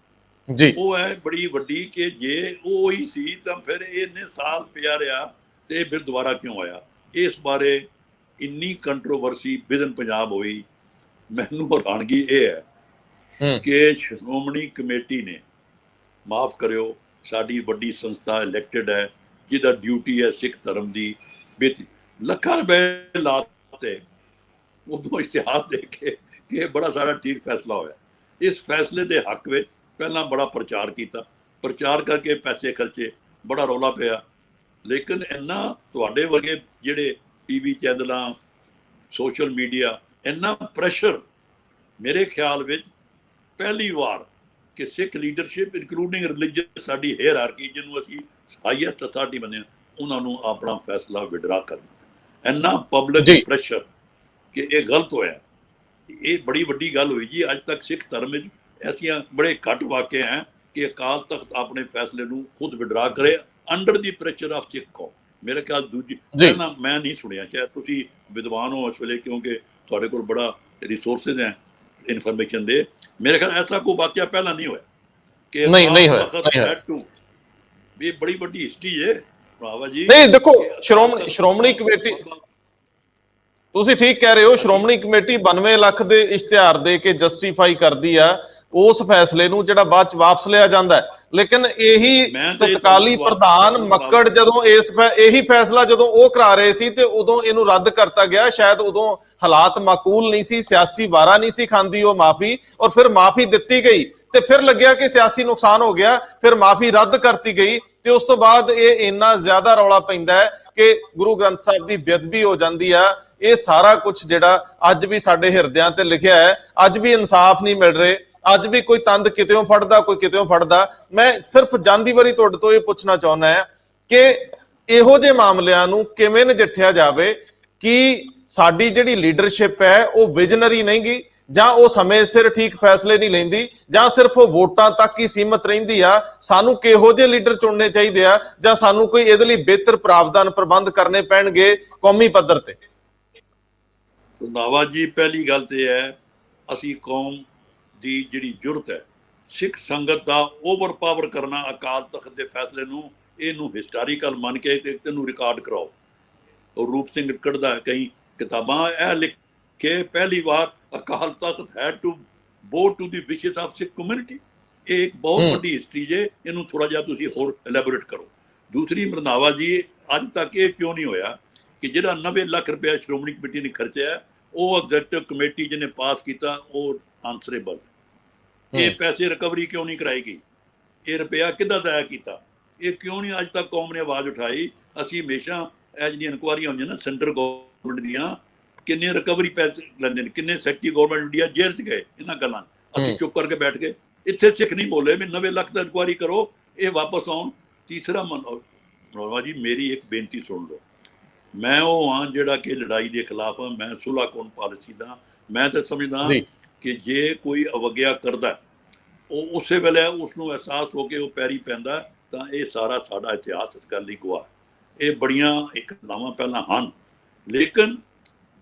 Speaker 2: ਜੀ
Speaker 1: ਉਹ ਹੈ ਬੜੀ ਵੱਡੀ ਕਿ ਜੇ ਉਹ ਹੀ ਸੀ ਤਾਂ ਫਿਰ ਇਹਨੇ ਸਾਲ ਪਿਆ ਰਿਹਾ ਤੇ ਫਿਰ ਦੁਬਾਰਾ ਕਿਉਂ ਆਇਆ। ਇਸ ਬਾਰੇ ਇੰਨੀ ਕੰਟਰੋਵਰਸੀ ਵਿਦਨ ਪੰਜਾਬ ਹੋਈ। ਮੈਨੂੰ ਹੈਰਾਨਗੀ ਇਹ ਹੈ ਕਿ ਸ਼੍ਰੋਮਣੀ ਕਮੇਟੀ ਨੇ, ਮਾਫ ਕਰਿਓ, ਸਾਡੀ ਵੱਡੀ ਸੰਸਥਾ ਇਲੈਕਟਡ ਹੈ ਜਿਹਦਾ ਡਿਊਟੀ ਹੈ ਸਿੱਖ ਧਰਮ ਦੀ, ਵਿੱਚ ਲੱਖਾਂ ਰੁਪਏ ਲਾਤੇ ਉਦੋਂ ਇਸ਼ਤਿਹਾਰ ਦੇ ਕੇ ਕਿ ਬੜਾ ਸਾਰਾ ਠੀਕ ਫੈਸਲਾ ਹੋਇਆ। ਇਸ ਫੈਸਲੇ ਦੇ ਹੱਕ ਵਿੱਚ ਪਹਿਲਾਂ ਬੜਾ ਪ੍ਰਚਾਰ ਕੀਤਾ, ਪ੍ਰਚਾਰ ਕਰਕੇ ਪੈਸੇ ਖਰਚੇ, ਬੜਾ ਰੌਲਾ ਪਿਆ। ਲੇਕਿਨ ਇੰਨਾ ਤੁਹਾਡੇ ਵਰਗੇ ਜਿਹੜੇ TV ਚੈਨਲਾਂ, ਸੋਸ਼ਲ ਮੀਡੀਆ, ਇੰਨਾ ਪ੍ਰੈਸ਼ਰ ਮੇਰੇ ਖਿਆਲ ਵਿੱਚ ਪਹਿਲੀ ਵਾਰ ਕਿ ਸਿੱਖ ਲੀਡਰਸ਼ਿਪ ਇਨਕਲੂਡਿੰਗ ਰਿਲੀਜੀਅਸ ਸਾਡੀ ਹਾਇਰਾਰਕੀ ਜਿਹਨੂੰ ਅਸੀਂ ਹਾਈਐਸਟ ਅਥਾਰਟੀ ਮੰਨਿਆ, ਉਹਨਾਂ ਨੂੰ ਆਪਣਾ ਫੈਸਲਾ ਵਿਡਰਾ ਕਰਨਾ, ਇੰਨਾ ਪਬਲਿਕ ਪ੍ਰੈਸ਼ਰ ਕਿ ਇਹ ਗਲਤ ਹੋਇਆ। ਇਹ ਬੜੀ ਵੱਡੀ ਗੱਲ ਹੋਈ ਜੀ। ਅੱਜ ਤੱਕ ਸਿੱਖ ਧਰਮ ਵਿੱਚ ਐਸੀਆਂ ਬੜੇ ਘੱਟ ਵਾਕਿਆ ਹੈ ਕਿ ਅਕਾਲ ਤਖਤ ਆਪਣੇ ਫੈਸਲੇ ਨੂੰ ਖੁਦ ਵਿਡਰਾ ਕਰੇ ਅੰਡਰ ਦੀ ਪ੍ਰੈਸ਼ਰ ਆਫ ਸਿੱਖ ਕੌਮ। ਮੇਰੇ ਖਿਆਲ ਦੂਜੀ ਪਹਿਲਾਂ ਮੈਂ ਨਹੀਂ ਸੁਣਿਆ, ਸ਼ਾਇਦ ਤੁਸੀਂ ਵਿਦਵਾਨ ਹੋ ਇਸ ਵੇਲੇ ਕਿਉਂਕਿ ਤੁਹਾਡੇ ਕੋਲ ਬੜਾ ਰਿਸੋਰਸਿਸ ਹੈ ਇਨਫੋਰਮੇਸ਼ਨ ਦੇ। ਮੇਰੇ ਖਿਆਲ ਐਸਾ ਕੋਈ ਵਾਕਿਆ ਪਹਿਲਾਂ ਨਹੀਂ ਹੋਇਆ ਕਿ
Speaker 2: ਨਹੀਂ ਹੋਇਆ।
Speaker 1: ਇਹ ਬੜੀ ਵੱਡੀ ਹਿਸਟਰੀ ਹੈ ਭਰਾਵਾ ਜੀ।
Speaker 2: ਨਹੀਂ ਦੇਖੋ, ਸ਼੍ਰੋਮਣੀ ਕਮੇਟੀ, ਤੁਸੀਂ ਠੀਕ ਕਹਿ ਰਹੇ ਹੋ, ਸ਼੍ਰੋਮਣੀ ਕਮੇਟੀ 92 ਲੱਖ ਦੇ ਇਸ਼ਤਿਹਾਰ ਦੇ ਕੇ ਜਸਟੀਫਾਈ ਕਰਦੀ ਆ ਉਸ ਫੈਸਲੇ ਨੂੰ ਜਿਹੜਾ ਬਾਅਦ ਚ ਵਾਪਸ ਲਿਆ ਜਾਂਦਾ ਹੈ। ਲੇਕਿਨ ਇਹੀ ਤਤਕਾਲੀ ਪ੍ਰਧਾਨ ਮੱਕੜ ਜਦੋਂ ਇਹੀ ਫੈਸਲਾ ਜਦੋਂ ਉਹ ਕਰਾ ਰਹੇ ਸੀ ਤੇ ਉਦੋਂ ਇਹਨੂੰ ਰੱਦ ਕਰਤਾ ਗਿਆ। ਸ਼ਾਇਦ ਉਦੋਂ ਹਾਲਾਤ ਮਾਕੂਲ ਨਹੀਂ ਸੀ, ਸਿਆਸੀ ਵਾਰਾ ਨਹੀਂ ਸੀ ਖਾਂਦੀ ਉਹ ਮਾਫੀ, ਔਰ ਫਿਰ ਮਾਫੀ ਦਿੱਤੀ ਗਈ ਤੇ ਫਿਰ ਲੱਗਿਆ ਕਿ ਸਿਆਸੀ ਨੁਕਸਾਨ ਹੋ ਗਿਆ, ਫਿਰ ਮਾਫੀ ਰੱਦ ਕਰਤੀ ਗਈ ਤੇ ਉਸ ਤੋਂ ਬਾਅਦ ਇਹ ਇੰਨਾ ਜ਼ਿਆਦਾ ਰੌਲਾ ਪੈਂਦਾ ਹੈ ਕਿ ਗੁਰੂ ਗ੍ਰੰਥ ਸਾਹਿਬ ਦੀ ਬੇਅਦਬੀ ਹੋ ਜਾਂਦੀ ਆ। ਇਹ ਸਾਰਾ ਕੁਝ ਜਿਹੜਾ ਅੱਜ ਵੀ ਸਾਡੇ ਹਿਰਦਿਆਂ ਤੇ ਲਿਖਿਆ ਹੈ, ਅੱਜ ਵੀ ਇਨਸਾਫ ਨਹੀਂ ਮਿਲ ਰਹੇ, ਅੱਜ ਵੀ ਕੋਈ ਤੰਦ ਕਿਤੇੋਂ ਫੜਦਾ, ਕੋਈ ਕਿਤੇੋਂ ਫੜਦਾ। ਮੈਂ ਸਿਰਫ ਜਾਂਦੀ ਵਾਰੀ ਤੁਹਾਡੇ ਤੋਂ ਇਹ ਪੁੱਛਣਾ ਚਾਹੁੰਦਾ ਹਾਂ ਕਿ ਇਹੋ ਜਿਹੇ ਮਾਮਲਿਆਂ ਨੂੰ ਕਿਵੇਂ ਨਜਿੱਠਿਆ ਜਾਵੇ ਕਿ ਸਾਡੀ ਜਿਹੜੀ ਲੀਡਰਸ਼ਿਪ ਹੈ ਉਹ ਵਿਜ਼ਨਰੀ ਨਹੀਂਗੀ, ਜਾਂ ਉਹ ਸਮੇਂ ਸਿਰ ਠੀਕ ਫੈਸਲੇ ਨਹੀਂ ਲੈਂਦੀ, ਜਾਂ ਸਿਰਫ ਉਹ ਵੋਟਾਂ ਤੱਕ ਹੀ ਸੀਮਤ ਰਹਿੰਦੀ ਆ। ਸਾਨੂੰ ਕਿਹੋ ਜਿਹੇ ਲੀਡਰ ਚੁਣਨੇ ਚਾਹੀਦੇ ਆ, ਜਾਂ ਸਾਨੂੰ ਕੋਈ ਇਹਦੇ ਲਈ ਬਿਹਤਰ ਪ੍ਰਾਵਧਾਨ ਪ੍ਰਬੰਧ ਕਰਨੇ ਪੈਣਗੇ ਕੌਮੀ ਪੱਧਰ ਤੇ?
Speaker 1: ਰੰਧਾਵਾ ਜੀ, ਪਹਿਲੀ ਗੱਲ ਤੇ ਹੈ ਅਸੀਂ ਕੌਮ ਦੀ ਜਿਹੜੀ ਜੁਰਤ ਹੈ ਸਿੱਖ ਸੰਗਤ ਦਾ ਓਵਰ ਪਾਵਰ ਕਰਨਾ ਅਕਾਲ ਤਖਤ ਦੇ ਫੈਸਲੇ ਨੂੰ, ਇਹਨੂੰ ਹਿਸਟੋਰੀਕਲ ਮੰਨ ਕੇ ਤੇ ਇਹਨੂੰ ਰਿਕਾਰਡ ਕਰਾਓ। ਰੂਪ ਸਿੰਘ ਕੱਢਦਾ ਕਈ ਕਿਤਾਬਾਂ, ਇਹ ਲਿਖ ਕੇ ਪਹਿਲੀ ਵਾਰ ਅਕਾਲ ਤਖਤ ਹੈਡ ਟੂ ਬੋ ਟੂ ਦੀ ਵਿਸ਼ੇਸ ਆਫ ਸਿੱਖ ਕਮਿਊਨਿਟੀ। ਇਹ ਇੱਕ ਬਹੁਤ ਵੱਡੀ ਹਿਸਟਰੀ ਜੇ, ਇਹਨੂੰ ਥੋੜਾ ਜਿਹਾ ਤੁਸੀਂ ਹੋਰ ਐਲੈਬੋਰੇਟ ਕਰੋ। ਦੂਸਰੀ ਰੰਧਾਵਾ ਜੀ, ਅੱਜ ਤੱਕ ਇਹ ਕਿਉਂ ਨਹੀਂ ਹੋਇਆ ਕਿ ਜਿਹੜਾ 90 ਲੱਖ ਰੁਪਇਆ ਸ਼੍ਰੋਮਣੀ ਕਮੇਟੀ ਨੇ ਖਰਚਿਆ ਉਹ ਐਗਜ਼ੈਕਟਿਵ ਕਮੇਟੀ ਜਿਹਨੇ ਪਾਸ ਕੀਤਾ ਉਹ ਆਨਸਰੇਬਲ? ਇਹ ਪੈਸੇ ਰਿਕਵਰੀ ਕਿਉਂ ਨਹੀਂ ਕਰਾਈ ਗਈ? ਇਹ ਰੁਪਇਆ ਕਿੱਦਾਂ ਜ਼ਾਇਆ ਕੀਤਾ? ਇਹ ਕਿਉਂ ਨਹੀਂ ਅੱਜ ਤੱਕ ਕੌਮ ਨੇ ਆਵਾਜ਼ ਉਠਾਈ? ਅਸੀਂ ਹਮੇਸ਼ਾ ਇਹ ਜਿਹੜੀਆਂ ਇਨਕੁਆਰੀਆਂ ਹੁੰਦੀਆਂ ਨਾ ਸੈਂਟਰ ਗਵਰਨਮੈਂਟ ਦੀਆਂ, ਕਿੰਨੇ ਰਿਕਵਰੀ ਪੈਸੇ ਲੈਂਦੇ ਨੇ, ਕਿੰਨੇ ਸੈਕਟਰੀ ਗਵਰਨਮੈਂਟ ਇੰਡੀਆ ਜੇਲ੍ਹ 'ਚ ਗਏ ਇਹਨਾਂ ਗੱਲਾਂ, ਅਸੀਂ ਚੁੱਪ ਕਰਕੇ ਬੈਠ ਗਏ। ਇੱਥੇ ਸਿੱਖ ਨਹੀਂ ਬੋਲੇ ਵੀ 90 ਲੱਖ ਦਾ ਇਨਕੁਆਰੀ ਕਰੋ, ਇਹ ਵਾਪਸ ਆਉਣ। ਤੀਸਰਾ ਮਨੋਵਾ ਜੀ, ਮੇਰੀ ਇੱਕ ਬੇਨਤੀ ਸੁਣ ਲਓ। ਮੈਂ ਉਹ ਹਾਂ ਜਿਹੜਾ ਕਿ ਲੜਾਈ ਦੇ ਖਿਲਾਫ ਹਾਂ, ਮੈਂ ਸੁਲ੍ਹਾ ਕੌਣ ਪਾਲਿਸੀ ਦਾ। ਮੈਂ ਤਾਂ ਸਮਝਦਾ ਕਿ ਜੇ ਕੋਈ ਅਵਗਿਆ ਕਰਦਾ ਉਹ ਉਸੇ ਵੇਲੇ ਉਸਨੂੰ ਅਹਿਸਾਸ ਹੋ ਕੇ ਉਹ ਪੈਰੀ ਪੈਂਦਾ ਤਾਂ ਇਹ ਸਾਰਾ ਸਾਡਾ ਇਤਿਹਾਸ ਇਸ ਗੱਲ ਲਈ ਗਵਾਹ। ਇਹ ਬੜੀਆਂ ਘਟਨਾਵਾਂ ਪਹਿਲਾਂ ਹਨ, ਲੇਕਿਨ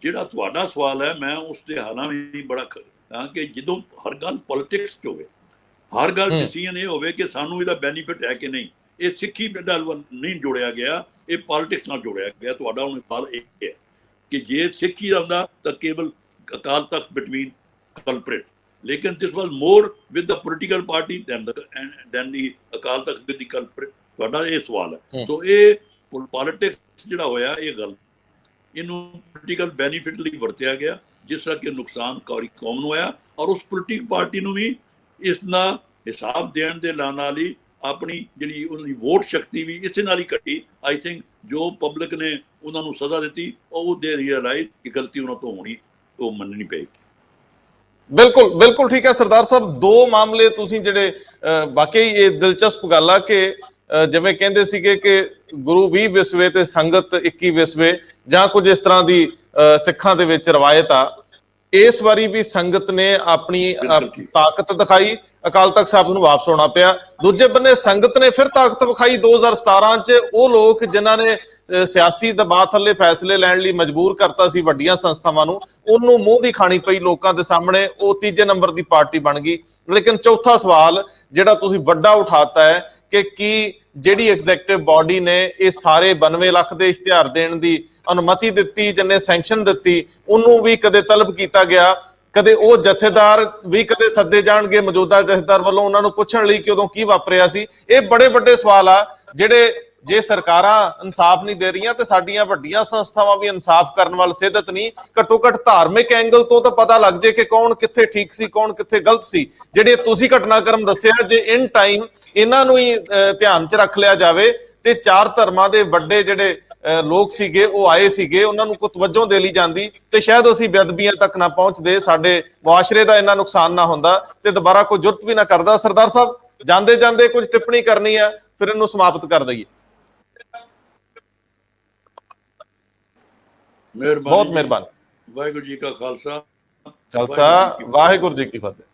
Speaker 1: ਜਿਹੜਾ ਤੁਹਾਡਾ ਸਵਾਲ ਹੈ ਮੈਂ ਉਸ ਤੇ ਹਾਲਾਂ ਵੀ ਬੜਾ ਹਾਂ ਕਿ ਜਦੋਂ ਹਰ ਗੱਲ ਪੋਲਿਟਿਕਸ 'ਚ ਹੋਵੇ, ਹਰ ਗੱਲ ਡਿਸੀਜਨ ਇਹ ਹੋਵੇ ਕਿ ਸਾਨੂੰ ਇਹਦਾ ਬੈਨੀਫਿਟ ਹੈ ਕਿ ਨਹੀਂ। ਇਹ ਸਿੱਖੀ ਨਾਲ ਨਹੀਂ ਜੋੜਿਆ ਗਿਆ, ਇਹ ਪੋਲਿਟਿਕਸ ਨਾਲ ਜੋੜਿਆ ਗਿਆ। ਤੁਹਾਡਾ ਹੁਣ ਸਵਾਲ ਇਹ ਹੈ ਕਿ ਜੇ ਸਿੱਖੀ ਆਉਂਦਾ ਤਾਂ ਕੇਵਲ ਅਕਾਲ ਤਖਤ ਬਿਟਵੀਨ culprit, ਲੇਕਿਨ this was more with the political party than the Akal Takht with the culprit। ਤੁਹਾਡਾ ਇਹ ਸਵਾਲ ਹੈ। ਸੋ ਇਹ ਪੋਲਿਟਿਕਸ ਜਿਹੜਾ ਹੋਇਆ ਇਹ ਗਲਤ, ਇਹਨੂੰ ਪੋਲੀਟੀਕਲ ਬੈਨੀਫਿਟ ਲਈ ਵਰਤਿਆ ਗਿਆ ਜਿਸ ਦਾ ਕਿ ਨੁਕਸਾਨ ਕੌਮ ਨੂੰ ਹੋਇਆ, ਔਰ ਉਸ ਪੋਲੀਟਿਕ ਪਾਰਟੀ ਨੂੰ ਵੀ ਇਸ ਦਾ ਹਿਸਾਬ ਦੇਣ ਦੇ ਨਾਲ ਹੀ ਆਪਣੀ ਜਿਹੜੀ ਉਹਨਾਂ ਦੀ ਵੋਟ ਸ਼ਕਤੀ ਵੀ ਇਸੇ ਨਾਲ ਹੀ ਘਟੀ। ਆਈ ਥਿੰਕ ਜੋ ਪਬਲਿਕ ਨੇ ਉਹਨਾਂ ਨੂੰ ਸਜ਼ਾ ਦਿੱਤੀ ਉਹ ਦੇ ਰੀਅਲਾਈਜ਼ ਕਿ ਗਲਤੀ ਉਹਨਾਂ ਤੋਂ ਹੋਣੀ, ਉਹ ਮੰਨਣੀ ਪਏਗੀ। ਬਿਲਕੁਲ
Speaker 2: ਠੀਕ ਹੈ ਸਰਦਾਰ ਸਾਹਿਬ। ਦੋ ਮਾਮਲੇ ਤੁਸੀਂ ਜਿਹੜੇ ਵਾਕਈ ਇਹ ਦਿਲਚਸਪ ਗੱਲ ਆ ਕਿ ਜਿਵੇਂ ਕਹਿੰਦੇ ਸੀਗੇ ਕਿ ਗੁਰੂ 20 ਵਿਸਵੇ ਤੇ ਸੰਗਤ 21 ਵਿਸਵੇ, ਜਾਂ ਕੁਝ ਇਸ ਤਰ੍ਹਾਂ ਦੀ ਸਿੱਖਾਂ ਦੇ ਵਿੱਚ ਰਵਾਇਤ ਆ। ਇਸ ਵਾਰੀ ਵੀ ਸੰਗਤ ਨੇ ਆਪਣੀ ਤਾਕਤ ਦਿਖਾਈ, ਅਕਾਲ ਤਖਤ ਸਾਹਿਬ ਨੂੰ ਵਾਪਸ ਆਉਣਾ ਪਿਆ। ਦੂਜੇ ਬੰਨੇ ਸੰਗਤ ਨੇ ਫਿਰ ਤਾਕਤ ਵਿਖਾਈ 2017 ਚ। ਉਹ ਲੋਕ ਜਿਨ੍ਹਾਂ ਨੇ ਸਿਆਸੀ ਦਬਾਅ ਥੱਲੇ ਫੈਸਲੇ ਲੈਣ ਲਈ ਮਜਬੂਰ ਕਰਤਾ ਸੀ ਵੱਡੀਆਂ ਸੰਸਥਾਵਾਂ ਨੂੰ, ਉਹਨੂੰ ਮੂੰਹ ਦੀ ਖਾਣੀ ਪਈ ਲੋਕਾਂ ਦੇ ਸਾਹਮਣੇ, ਉਹ ਤੀਜੇ ਨੰਬਰ ਦੀ ਪਾਰਟੀ ਬਣ ਗਈ। ਲੇਕਿਨ ਚੌਥਾ ਸਵਾਲ ਜਿਹੜਾ ਤੁਸੀਂ ਵੱਡਾ ਉਠਾਤਾ ਹੈ ਕਿ ਕੀ ਜਿਹੜੀ ਐਗਜ਼ੈਕਟਿਵ ਬਾਡੀ ਨੇ ਇਹ ਸਾਰੇ 92 ਲੱਖ ਦੇ ਇਸ਼ਤਿਹਾਰ ਦੇਣ ਦੀ ਅਨੁਮਤੀ ਦਿੱਤੀ, ਜਿਹਨੇ ਸੈਂਕਸ਼ਨ ਦਿੱਤੀ, ਉਹਨੂੰ ਵੀ ਕਦੇ ਤਲਬ ਕੀਤਾ ਗਿਆ? ਕਦੇ ਉਹ ਜਥੇਦਾਰ ਵੀ ਕਦੇ ਸੱਦੇ ਜਾਣਗੇ ਮੌਜੂਦਾ ਜਥੇਦਾਰ ਵੱਲੋਂ ਉਹਨਾਂ ਨੂੰ ਪੁੱਛਣ ਲਈ ਕਿ ਉਦੋਂ ਕੀ ਵਾਪਰਿਆ ਸੀ? ਇਹ ਬੜੇ ਵੱਡੇ ਸਵਾਲ ਆ ਜਿਹੜੇ, ਜੇ ਸਰਕਾਰਾਂ ਇਨਸਾਫ ਨਹੀਂ ਦੇ ਰਹੀਆਂ ਤੇ ਸਾਡੀਆਂ ਵੱਡੀਆਂ ਸੰਸਥਾਵਾਂ ਵੀ ਇਨਸਾਫ ਕਰਨ ਵੱਲ ਸਿੱਧਤ ਨਹੀਂ। ਘੱਟੋ ਘੱਟ ਧਾਰਮਿਕ ਐਂਗਲ ਤੋਂ ਤਾਂ ਪਤਾ ਲੱਗ ਜੇ ਕਿ ਕੌਣ ਕਿੱਥੇ ਠੀਕ ਸੀ, ਕੌਣ ਕਿੱਥੇ ਗਲਤ ਸੀ। ਜਿਹੜੇ ਤੁਸੀਂ ਘਟਨਾਕ੍ਰਮ ਦੱਸਿਆ, ਜੇ ਇਨ ਟਾਈਮ ਇਹਨਾਂ ਨੂੰ ਹੀ ਧਿਆਨ 'ਚ ਰੱਖ ਲਿਆ ਜਾਵੇ ਤੇ ਚਾਰ ਧਰਮਾਂ ਦੇ ਵੱਡੇ ਜਿਹੜੇ ਲੋਕ ਸੀਗੇ ਉਹ ਆਏ ਸੀਗੇ, ਉਹਨਾਂ ਨੂੰ ਕੋਈ ਤਵੱਜੋ ਦੇ ਲਈ ਜਾਂਦੀ ਤੇ ਸ਼ਾਇਦ ਅਸੀਂ ਬੇਅਦਬੀਆਂ ਤੱਕ ਨਾ ਪਹੁੰਚਦੇ, ਸਾਡੇ ਮੁਆਸ਼ਰੇ ਦਾ ਇੰਨਾ ਨੁਕਸਾਨ ਨਾ ਹੁੰਦਾ ਤੇ ਦੁਬਾਰਾ ਕੋਈ ਜੁਰਤ ਵੀ ਨਾ ਕਰਦਾ। ਸਰਦਾਰ ਸਾਹਿਬ, ਜਾਂਦੇ ਜਾਂਦੇ ਕੁਝ ਟਿੱਪਣੀ ਕਰਨੀ ਆ, ਫਿਰ ਇਹਨੂੰ ਸਮਾਪਤ ਕਰ ਦਈਏ। ਬਹੁਤ ਮਿਹਰਬਾਨੀ।
Speaker 1: ਵਾਹਿਗੁਰੂ ਜੀ ਕਾ ਖਾਲਸਾ,
Speaker 2: ਵਾਹਿਗੁਰੂ ਜੀ ਕੀ ਫਤਿਹ।